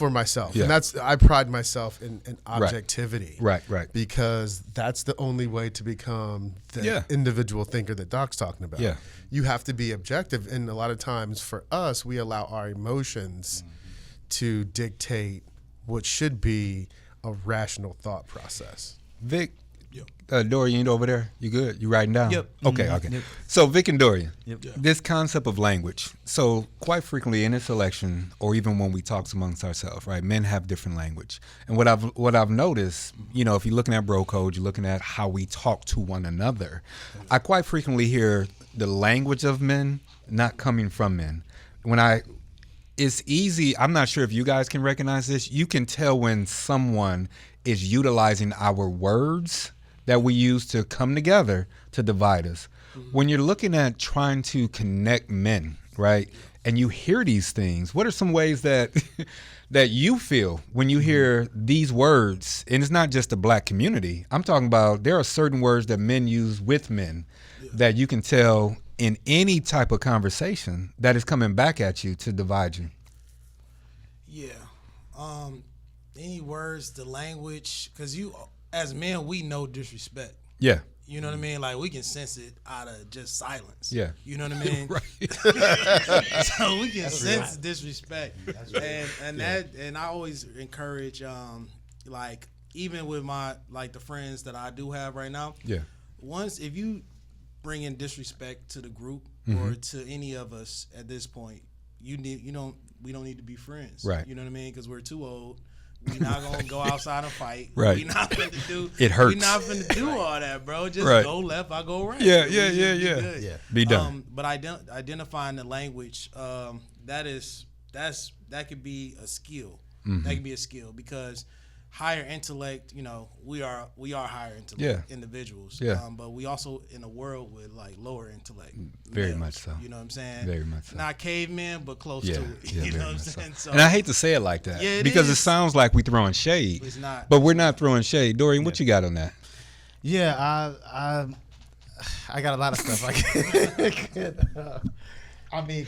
Speaker 1: myself,
Speaker 2: and I pride myself in objectivity,
Speaker 1: right,
Speaker 2: because that's the only way to become the individual thinker that Doc's talking about.
Speaker 1: Yeah,
Speaker 2: you have to be objective, and a lot of times for us, we allow our emotions to dictate what should be a rational thought process.
Speaker 1: Vic. Dorian, over there, you good? You writing down?
Speaker 3: Yep.
Speaker 1: Okay. Yep. So Vic and Dorian,
Speaker 3: yep.
Speaker 1: This concept of language. So quite frequently in this election, or even when we talk amongst ourselves, right, men have different language. And what I've noticed, if you're looking at bro code, you're looking at how we talk to one another. I quite frequently hear the language of men not coming from men. It's easy. I'm not sure if you guys can recognize this. You can tell when someone is utilizing our words that we use to come together to divide us. When you're looking at trying to connect men, right, and you hear these things, what are some ways that that you feel when you hear these words? And it's not just the black community. I'm talking about there are certain words that men use with men that you can tell in any type of conversation that is coming back at you to divide you.
Speaker 5: Yeah. Any words, the language, because as men, we know disrespect.
Speaker 1: Yeah.
Speaker 5: You know what I mean? Like, we can sense it out of just silence.
Speaker 1: Yeah.
Speaker 5: You know what I mean?
Speaker 1: Right.
Speaker 5: So we can sense disrespect. And I always encourage, like, even with the friends that I do have right now.
Speaker 1: Yeah.
Speaker 5: If you bring in disrespect to the group or to any of us at this point, we don't need to be friends.
Speaker 1: Right.
Speaker 5: You know what I mean? Because we're too old. We're not gonna go outside and fight.
Speaker 1: Right.
Speaker 5: We're not gonna do.
Speaker 1: It hurts.
Speaker 5: We're not gonna do all that, bro. Just go left, I go right.
Speaker 1: Yeah. Be done.
Speaker 5: But identifying the language, that could be a skill. That could be a skill because higher intellect, we are higher intellect individuals.
Speaker 1: Yeah.
Speaker 5: But we also in a world with like lower intellect.
Speaker 1: Very
Speaker 5: males,
Speaker 1: much so.
Speaker 5: You know what I'm saying?
Speaker 1: Very much so.
Speaker 5: Not cavemen, but close to it.
Speaker 1: Yeah,
Speaker 5: you know what I'm saying? So,
Speaker 1: and I hate to say it like that because it sounds like we're throwing shade.
Speaker 5: It's not.
Speaker 1: But we're not throwing shade. Dorian, what you got on that?
Speaker 3: Yeah, I got a lot of stuff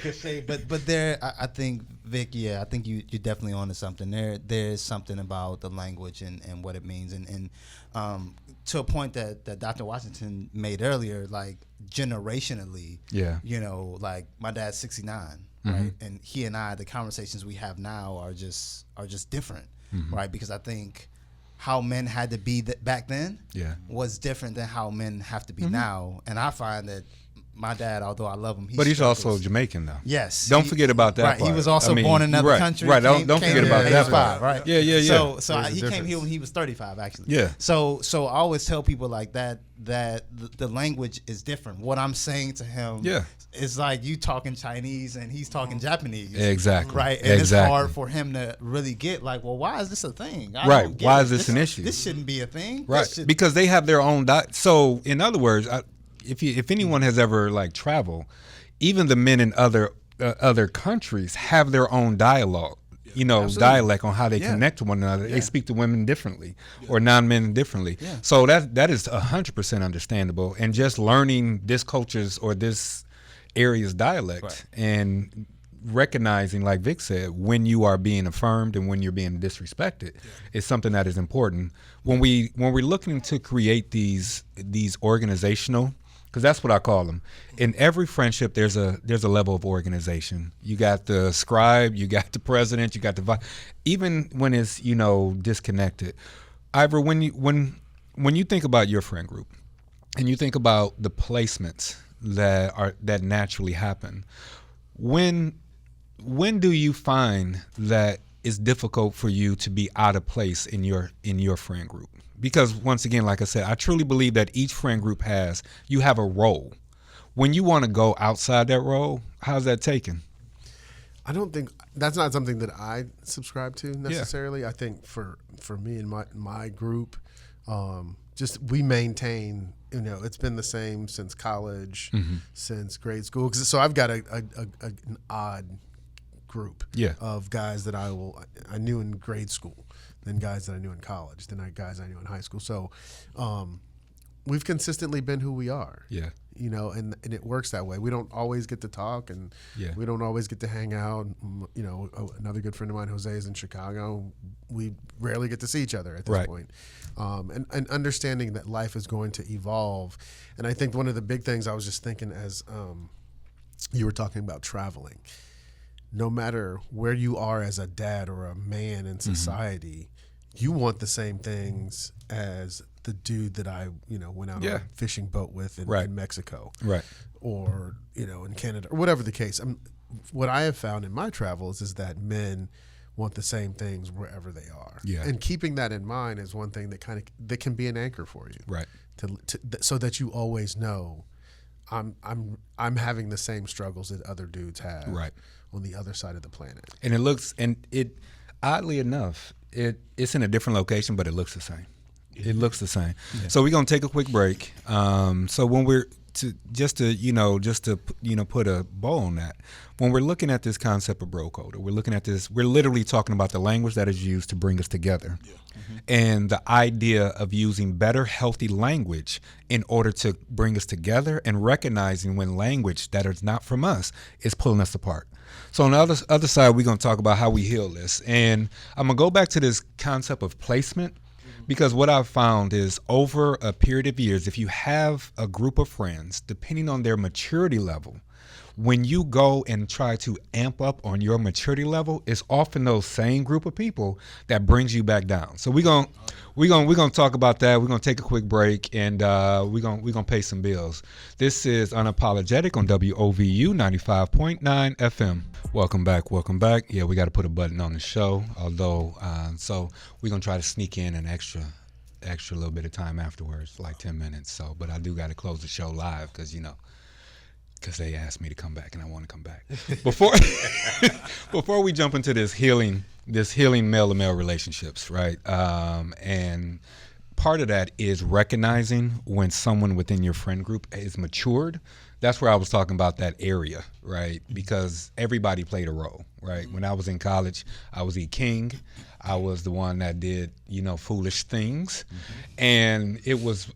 Speaker 3: could say, but there, I think, Vic, I think you're definitely onto something. There's something about the language and what it means, and to a point that Dr. Washington made earlier, like generationally, like my dad's 69, right, and he and I, the conversations we have now are just different, right, because I think how men had to be back then was different than how men have to be now, and I find that my dad, although I love him,
Speaker 1: but he's also Jamaican though.
Speaker 3: Yes.
Speaker 1: Don't forget about that.
Speaker 3: Right.
Speaker 1: Part.
Speaker 3: He was also born in another country.
Speaker 1: Right. Don't forget about that.
Speaker 3: 85, right.
Speaker 1: Yeah.
Speaker 3: So he came here when he was 35, actually.
Speaker 1: Yeah.
Speaker 3: So I always tell people like that the language is different. What I'm saying to him is like you talking Chinese and he's talking Japanese.
Speaker 1: Exactly.
Speaker 3: Right. And it's hard for him to really get like, well, why is this a thing?
Speaker 1: Right. Why is this an issue?
Speaker 3: This shouldn't be a thing.
Speaker 1: Right. Because they have their own So in other words, if anyone has ever like traveled, even the men in other countries have their own dialogue, dialect on how they connect to one another. They speak to women differently or non-men differently. So that is 100% understandable. And just learning this culture's or this area's dialect and recognizing, like Vic said, when you are being affirmed and when you're being disrespected is something that is important. When we're looking to create these organizational, because that's what I call them. In every friendship, there's a level of organization. You got the scribe, you got the president, you got the vice. Even when it's disconnected, Ivra, when you think about your friend group, and you think about the placements that naturally happen, when do you find that it's difficult for you to be out of place in your friend group? Because once again, like I said, I truly believe that each friend group you have a role. When you want to go outside that role, how's that taken?
Speaker 2: I don't think that's not something that I subscribe to necessarily. I think for me and my group, just we maintain. It's been the same since college, since grade school. So I've got an odd group of guys that I knew in grade school, then guys that I knew in college, then guys I knew in high school. So we've consistently been who we are. Yeah. And it works that way. We don't always get to talk, and we don't always get to hang out. Another good friend of mine, Jose, is in Chicago. We rarely get to see each other at this point. And understanding that life is going to evolve. And I think one of the big things I was just thinking as you were talking about traveling, no matter where you are as a dad or a man in society, you want the same things as the dude that I, went out on a fishing boat with in Mexico, or in Canada, or whatever the case. What I have found in my travels is that men want the same things wherever they are, and keeping that in mind is one thing that can be an anchor for you, so that you always know, I'm having the same struggles that other dudes have, on the other side of the planet.
Speaker 1: And it oddly enough, it's in a different location, but it looks the same. It looks the same. Yeah. So we're gonna take a quick break. So when we're just to put a bow on that, when we're looking at this concept of bro code, we're literally talking about the language that is used to bring us together, and the idea of using better, healthy language in order to bring us together, and recognizing when language that is not from us is pulling us apart. So on the other side, we're going to talk about how we heal this. And I'm going to go back to this concept of placement, because what I've found is over a period of years, if you have a group of friends, depending on their maturity level, when you go and try to amp up on your maturity level, it's often those same group of people that brings you back down. So we're gonna talk about that. We're gonna take a quick break, and we're gonna pay some bills. This is Unapologetic on WOVU 95.9 FM. Welcome back. Yeah, we got to put a button on the show. Although, so we're gonna try to sneak in an extra little bit of time afterwards, like 10 minutes. So, but I do got to close the show live because they asked me to come back, and I want to come back. Before we jump into this healing male-to-male relationships, right? And part of that is recognizing when someone within your friend group is matured. That's where I was talking about that area, right? Because everybody played a role, right? When I was in college, I was the king. I was the one that did, foolish things. And it was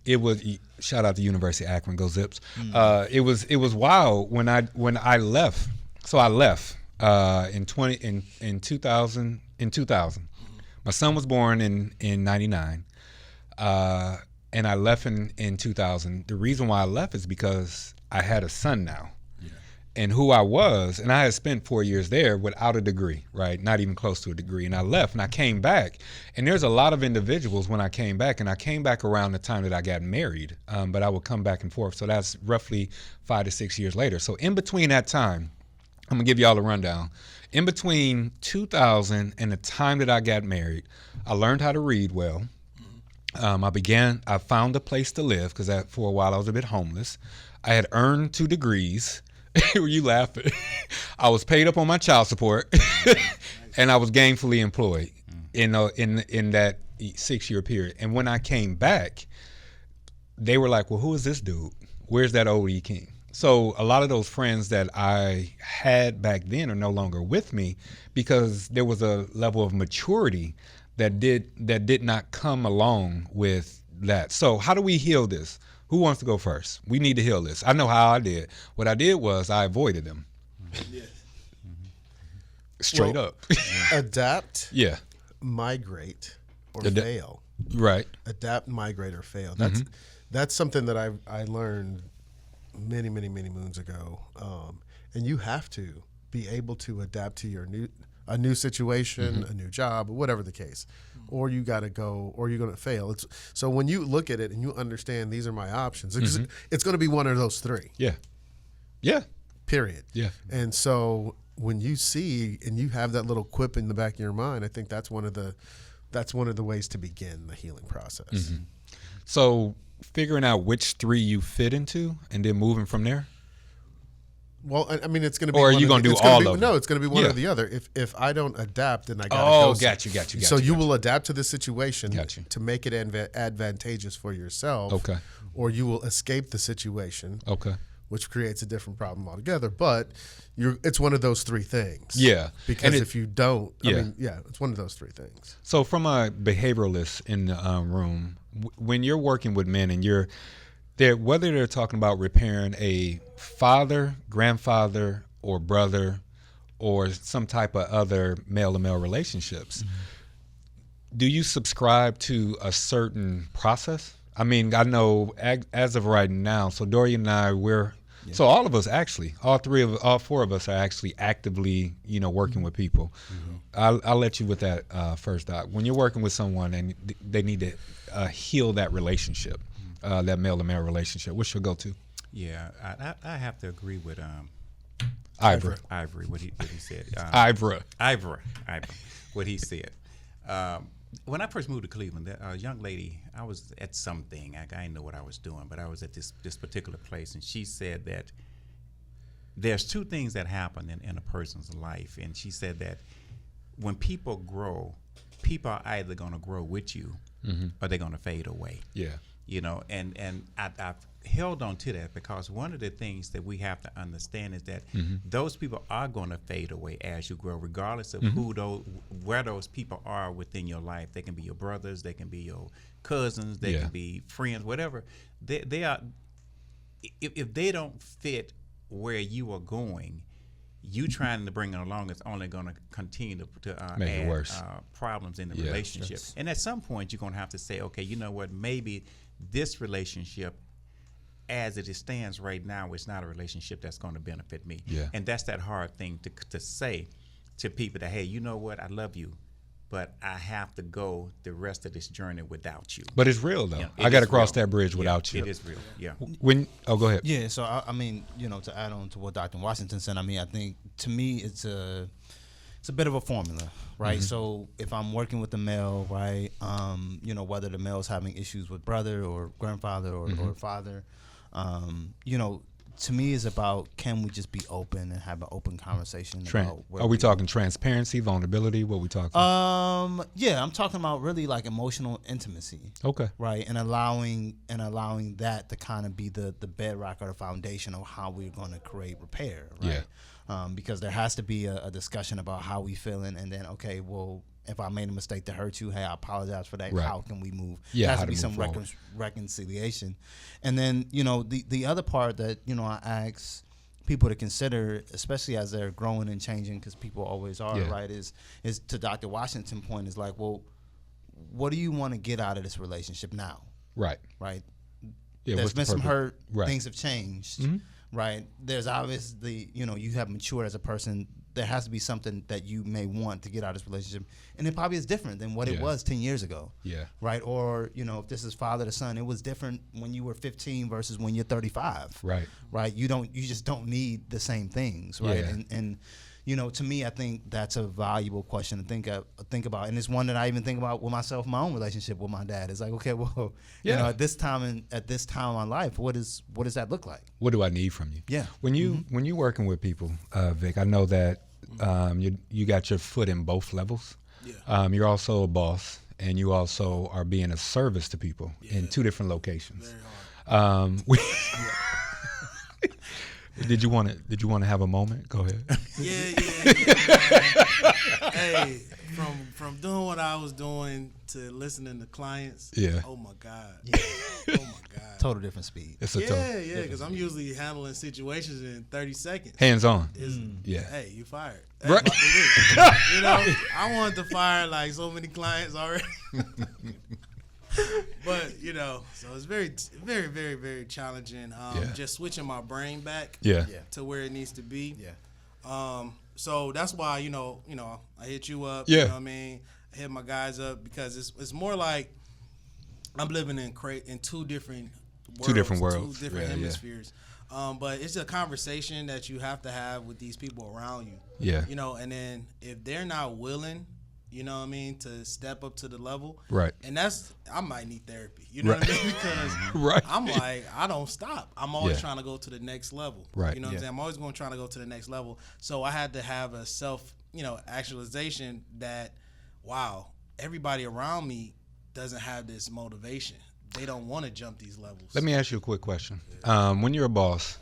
Speaker 1: shout out to University of Akron, go Zips. It was wild when I left. So I left in 2000. My son was born in 99. And I left in 2000. The reason why I left is because I had a son now. Yeah. and who I was, and I had spent 4 years there without a degree, right? Not even close to a degree. And I left and I came back, and there's a lot of individuals when I came back, and I came back around the time that I got married, but I would come back and forth. So that's roughly 5 to 6 years later. So in between that time, I'm gonna give y'all a rundown. In between 2000 and the time that I got married, I learned how to read well. I found a place to live because for a while I was a bit homeless. I had earned 2 degrees. Were you laughing? I was paid up on my child support, and I was gainfully employed in that 6-year period. And when I came back, they were like, "Well, who is this dude? Where's that old E King?" So a lot of those friends that I had back then are no longer with me because there was a level of maturity that did not come along with that. So how do we heal this? Who wants to go first? We need to heal this. I know how I did. What I did was I avoided them.
Speaker 5: Yeah.
Speaker 1: Straight up.
Speaker 2: Adapt,
Speaker 1: Yeah.
Speaker 2: migrate, or fail.
Speaker 1: Right.
Speaker 2: Adapt, migrate, or fail. That's something that I learned many moons ago. And you have to be able to adapt to a new situation, a new job, or whatever the case. Or you got to go, or you're going to fail. So when you look at it and you understand these are my options, it's going to be one of those 3.
Speaker 1: Yeah. Yeah.
Speaker 2: Period.
Speaker 1: Yeah.
Speaker 2: And so when you see and you have that little quip in the back of your mind, I think that's one of the ways to begin the healing process.
Speaker 1: So figuring out which 3 you fit into and then moving from there.
Speaker 2: Well, I mean, it's going to be.
Speaker 1: Or are you going to do all of them?
Speaker 2: No, it's going to be one or the other. If I don't adapt, then I got to go.
Speaker 1: Oh, got you.
Speaker 2: So you will adapt to the situation to make it advantageous for yourself.
Speaker 1: Okay.
Speaker 2: Or you will escape the situation.
Speaker 1: Okay.
Speaker 2: Which creates a different problem altogether. But it's one of those 3 things.
Speaker 1: Yeah.
Speaker 2: Because if you don't, it's one of those 3 things.
Speaker 1: So from a behavioralist in the room, when you're working with men and whether they're talking about repairing a father, grandfather, or brother, or some type of other male-to-male relationships, do you subscribe to a certain process? I mean, I know as of right now, so Dorian and I, so all of us actually, all 4 of us are actually actively, working with people. I'll let you with that first, Doc. When you're working with someone and they need to heal that relationship, that male-to-male relationship, what's your go-to?
Speaker 4: Yeah, I have to agree with
Speaker 1: Ivra.
Speaker 4: Ivory, what he said.
Speaker 1: Ivra,
Speaker 4: what he said. When I first moved to Cleveland, a young lady, I was at something. I didn't know what I was doing, but I was at this particular place, and she said that there's 2 things that happen in a person's life, and she said that when people grow, people are either going to grow with you or they're going to fade away.
Speaker 1: Yeah.
Speaker 4: And I've held on to that because one of the things that we have to understand is that those people are going to fade away as you grow, regardless of where those people are within your life. They can be your brothers, they can be your cousins, they can be friends, whatever. They are. If they don't fit where you are going, you trying to bring them along is only going to continue to
Speaker 1: make it
Speaker 4: add
Speaker 1: worse.
Speaker 4: Problems in the relationship. And at some point, you're going to have to say, okay, you know what, maybe this relationship, as it stands right now, it's not a relationship that's going to benefit me.
Speaker 1: Yeah.
Speaker 4: And that's that hard thing to say to people that, hey, you know what, I love you, but I have to go the rest of this journey without you.
Speaker 1: But it's real, though. I got to cross that bridge without you.
Speaker 4: It is real, yeah.
Speaker 1: Go ahead.
Speaker 3: Yeah, so I mean, to add on to what Dr. Washington said, I mean, I think to me it's a bit of a formula, right? So if I'm working with a male, right, whether the male's having issues with brother or grandfather or father, to me is about, can we just be open and have an open conversation about
Speaker 1: are we talking transparency, vulnerability? What we talking?
Speaker 3: Yeah, I'm talking about really like emotional intimacy.
Speaker 1: Okay.
Speaker 3: Right, and allowing that to kind of be the bedrock or the foundation of how we're going to create repair. Right? Yeah. Because there has to be a discussion about how we feeling, and then okay, well, if I made a mistake to hurt you, hey, I apologize for that. Right. How can we move?
Speaker 1: Yeah,
Speaker 3: there has to be some reconciliation. And then, the other part that, I ask people to consider, especially as they're growing and changing, because people always are, right, is to Dr. Washington's point, is like, well, what do you want to get out of this relationship now?
Speaker 1: Right.
Speaker 3: Right.
Speaker 1: Yeah,
Speaker 3: there's been some hurt.
Speaker 1: Right.
Speaker 3: Things have changed. right? There's obviously, you have matured as a person. There has to be something that you may want to get out of this relationship, and it probably is different than what it was 10 years ago.
Speaker 1: Yeah.
Speaker 3: Right. Or if this is father to son, it was different when you were 15 versus when you're 35.
Speaker 1: Right.
Speaker 3: Right. You just don't need the same things. Right.
Speaker 1: Yeah.
Speaker 3: And to me, I think that's a valuable question to think about, and it's one that I even think about with myself, my own relationship with my dad. It's like, okay, well, at this time in my life, what does that look like?
Speaker 1: What do I need from you?
Speaker 3: Yeah.
Speaker 1: When you working with people, Vic, I know that you got your foot in both levels.
Speaker 5: Yeah.
Speaker 1: You're also a boss, and you also are being a service to people in two different locations.
Speaker 5: Very hard.
Speaker 1: Did you want to have a moment? Go ahead.
Speaker 5: Yeah. Hey, from doing what I was doing to listening to clients.
Speaker 1: Yeah.
Speaker 5: Oh my God.
Speaker 3: Yeah.
Speaker 5: Oh my God.
Speaker 3: Total different speed.
Speaker 1: It's a
Speaker 5: Yeah, because I'm usually handling situations in 30 seconds.
Speaker 1: hands on.
Speaker 5: Yeah. Hey, you fired. That's
Speaker 1: Right.
Speaker 5: what it is. I wanted to fire like so many clients already. But so it's very, very, very, very challenging. Just switching my brain back to where it needs to be.
Speaker 3: Yeah.
Speaker 5: So that's why I hit you up.
Speaker 1: Yeah.
Speaker 5: You know what I mean? I hit my guys up because it's more like I'm living in two different worlds.
Speaker 1: Two different worlds.
Speaker 5: Two different hemispheres. But it's a conversation that you have to have with these people around you.
Speaker 1: Yeah.
Speaker 5: And then if they're not willing, to step up to the level.
Speaker 1: Right.
Speaker 5: And I might need therapy. You know what I mean? Because I'm like, I don't stop. I'm always trying to go to the next level.
Speaker 1: Right.
Speaker 5: You know what I'm saying? I'm always trying to go to the next level. So I had to have a self, actualization that, wow, everybody around me doesn't have this motivation. They don't want to jump these levels.
Speaker 1: Let me ask you a quick question. When you're a boss,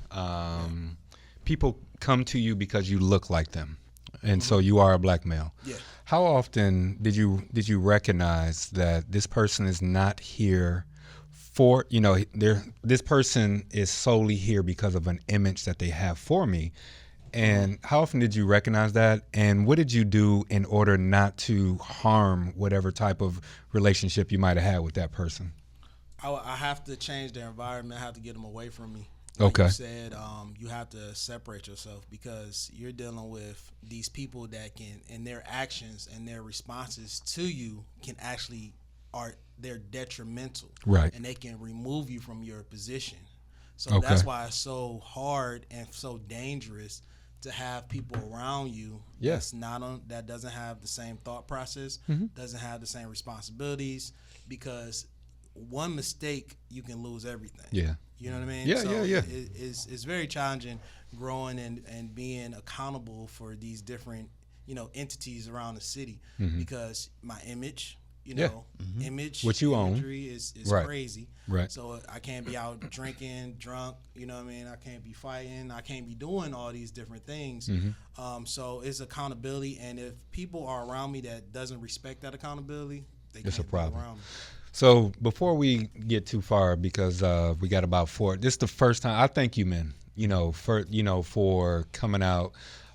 Speaker 1: people come to you because you look like them, and so you are a black male.
Speaker 5: Yeah.
Speaker 1: How often did you recognize that this person is not here for this person is solely here because of an image that they have for me? And how often did you recognize that? And what did you do in order not to harm whatever type of relationship you might have had with that person?
Speaker 5: I have to change their environment. I have to get them away from me.
Speaker 1: Okay.
Speaker 5: You said you have to separate yourself because you're dealing with these people that can, and their actions and their responses to you can actually they're detrimental.
Speaker 1: Right.
Speaker 5: And they can remove you from your position. So that's why it's so hard and so dangerous to have people around you that doesn't have the same thought process, doesn't have the same responsibilities, because one mistake you can lose everything.
Speaker 1: Yeah.
Speaker 5: You know what I mean?
Speaker 1: Yeah,
Speaker 5: so
Speaker 1: yeah.
Speaker 5: It's very challenging growing and being accountable for these different, entities around the city, because my image, image,
Speaker 1: what you own
Speaker 5: is crazy.
Speaker 1: Right.
Speaker 5: So I can't be out drinking, drunk, you know what I mean? I can't be fighting. I can't be doing all these different things. So it's accountability. And if people are around me that doesn't respect that accountability,
Speaker 1: it's a problem.
Speaker 5: Be around me.
Speaker 1: So before we get too far, because we got about 4, this is the first time I thank you, men, for coming out,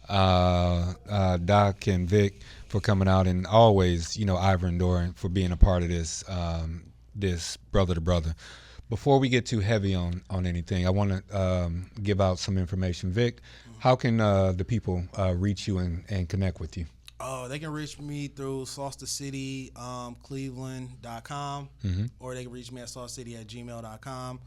Speaker 1: Doc and Vic for coming out, and always, Ivra and Dorian for being a part of this, this brother to brother. Before we get too heavy on anything, I want to give out some information. Vic, how can the people reach you and connect with you?
Speaker 5: They can reach me through saucecitycleveland.com, or they can reach me at saucecity@gmail.com.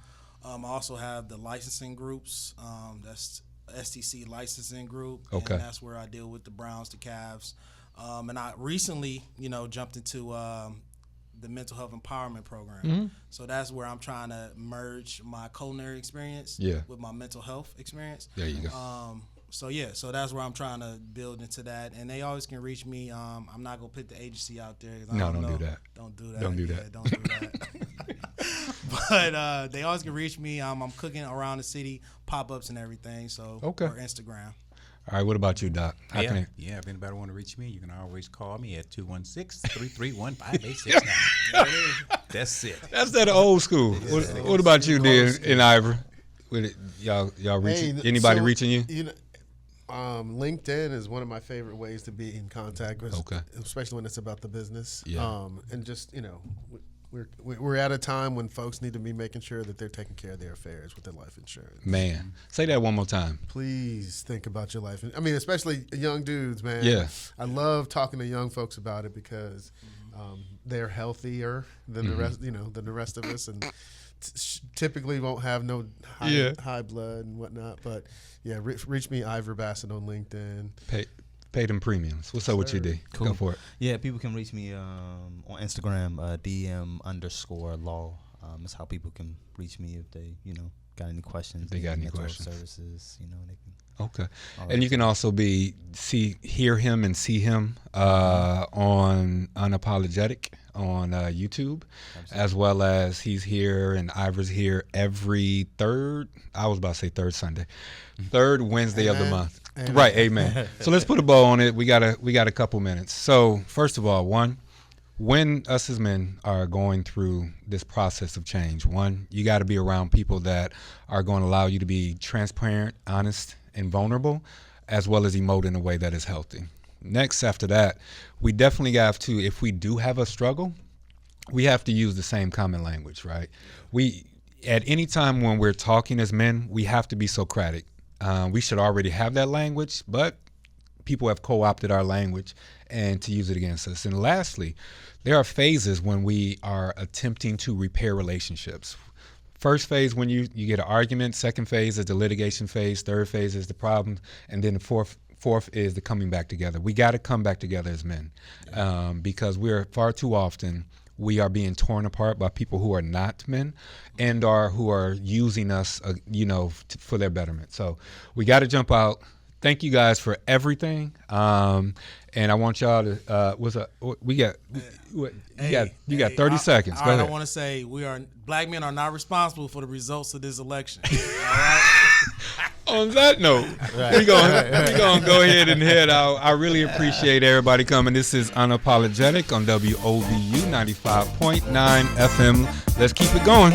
Speaker 5: I also have the licensing groups. That's STC licensing group.
Speaker 1: Okay.
Speaker 5: And that's where I deal with the Browns, the Cavs. And I recently, jumped into the mental health empowerment program. So that's where I'm trying to merge my culinary experience with my mental health experience.
Speaker 1: There you go.
Speaker 5: So that's where I'm trying to build into that, and they always can reach me. I'm not gonna put the agency out there.
Speaker 1: No, don't do that.
Speaker 5: Don't do that.
Speaker 1: Don't do
Speaker 5: Yeah,
Speaker 1: that.
Speaker 5: don't do that. But they always can reach me. I'm cooking around the city, pop-ups and everything. So or Instagram.
Speaker 1: All right. What about you, Doc?
Speaker 4: If anybody want to reach me, you can always call me at 216-331-5869. That's it.
Speaker 1: That's that old school. What about you, Dan and Ivra? Y'all reaching anybody reaching you?
Speaker 2: LinkedIn is one of my favorite ways to be in contact with,
Speaker 1: Okay.
Speaker 2: especially when it's about the business.
Speaker 1: Yeah.
Speaker 2: And just we're at a time when folks need to be making sure that they're taking care of their affairs with their life insurance.
Speaker 1: Man, say that one more time.
Speaker 2: Please think about your life. I mean, especially young dudes, man.
Speaker 1: Yeah.
Speaker 2: I love talking to young folks about it because they're healthier than the rest, than the rest of us, and typically won't have no high blood and whatnot. But yeah, reach me, Ivra Bassett, on LinkedIn.
Speaker 1: Pay them premiums. What's up with you, D?
Speaker 3: Cool.
Speaker 1: Go for it.
Speaker 3: Yeah, people can reach me on Instagram, DM_law. Is how people can reach me if they, got any questions.
Speaker 1: If they got any
Speaker 3: mental
Speaker 1: questions.
Speaker 3: Services, they can.
Speaker 1: Okay. And you can also hear him and see him on Unapologetic on YouTube. Absolutely. As well as he's here and Ivra's here every third Sunday. Third Wednesday of the month. Amen. Right, amen. So let's put a bow on it. We got a couple minutes. So first of all, when us as men are going through this process of change, you got to be around people that are going to allow you to be transparent, honest, and vulnerable, as well as emote in a way that is healthy. Next, after that, we definitely have to, if we do have a struggle, we have to use the same common language, right? At any time when we're talking as men, we have to be Socratic. We should already have that language, but people have co-opted our language and to use it against us. And lastly, there are phases when we are attempting to repair relationships. First phase, when you get an argument. Second phase is the litigation phase. Third phase is the problem. And then the fourth is the coming back together. We got to come back together as men because we're far too often we are being torn apart by people who are not men and who are using us, for their betterment. So we got to jump out. Thank you guys for everything. And I want y'all to, you got 30 seconds. Go ahead.
Speaker 5: I want to say black men are not responsible for the results of this election. All right?
Speaker 1: On that note, we're going to go ahead and head out. I really appreciate everybody coming. This is Unapologetic on WOVU 95.9 FM. Let's keep it going.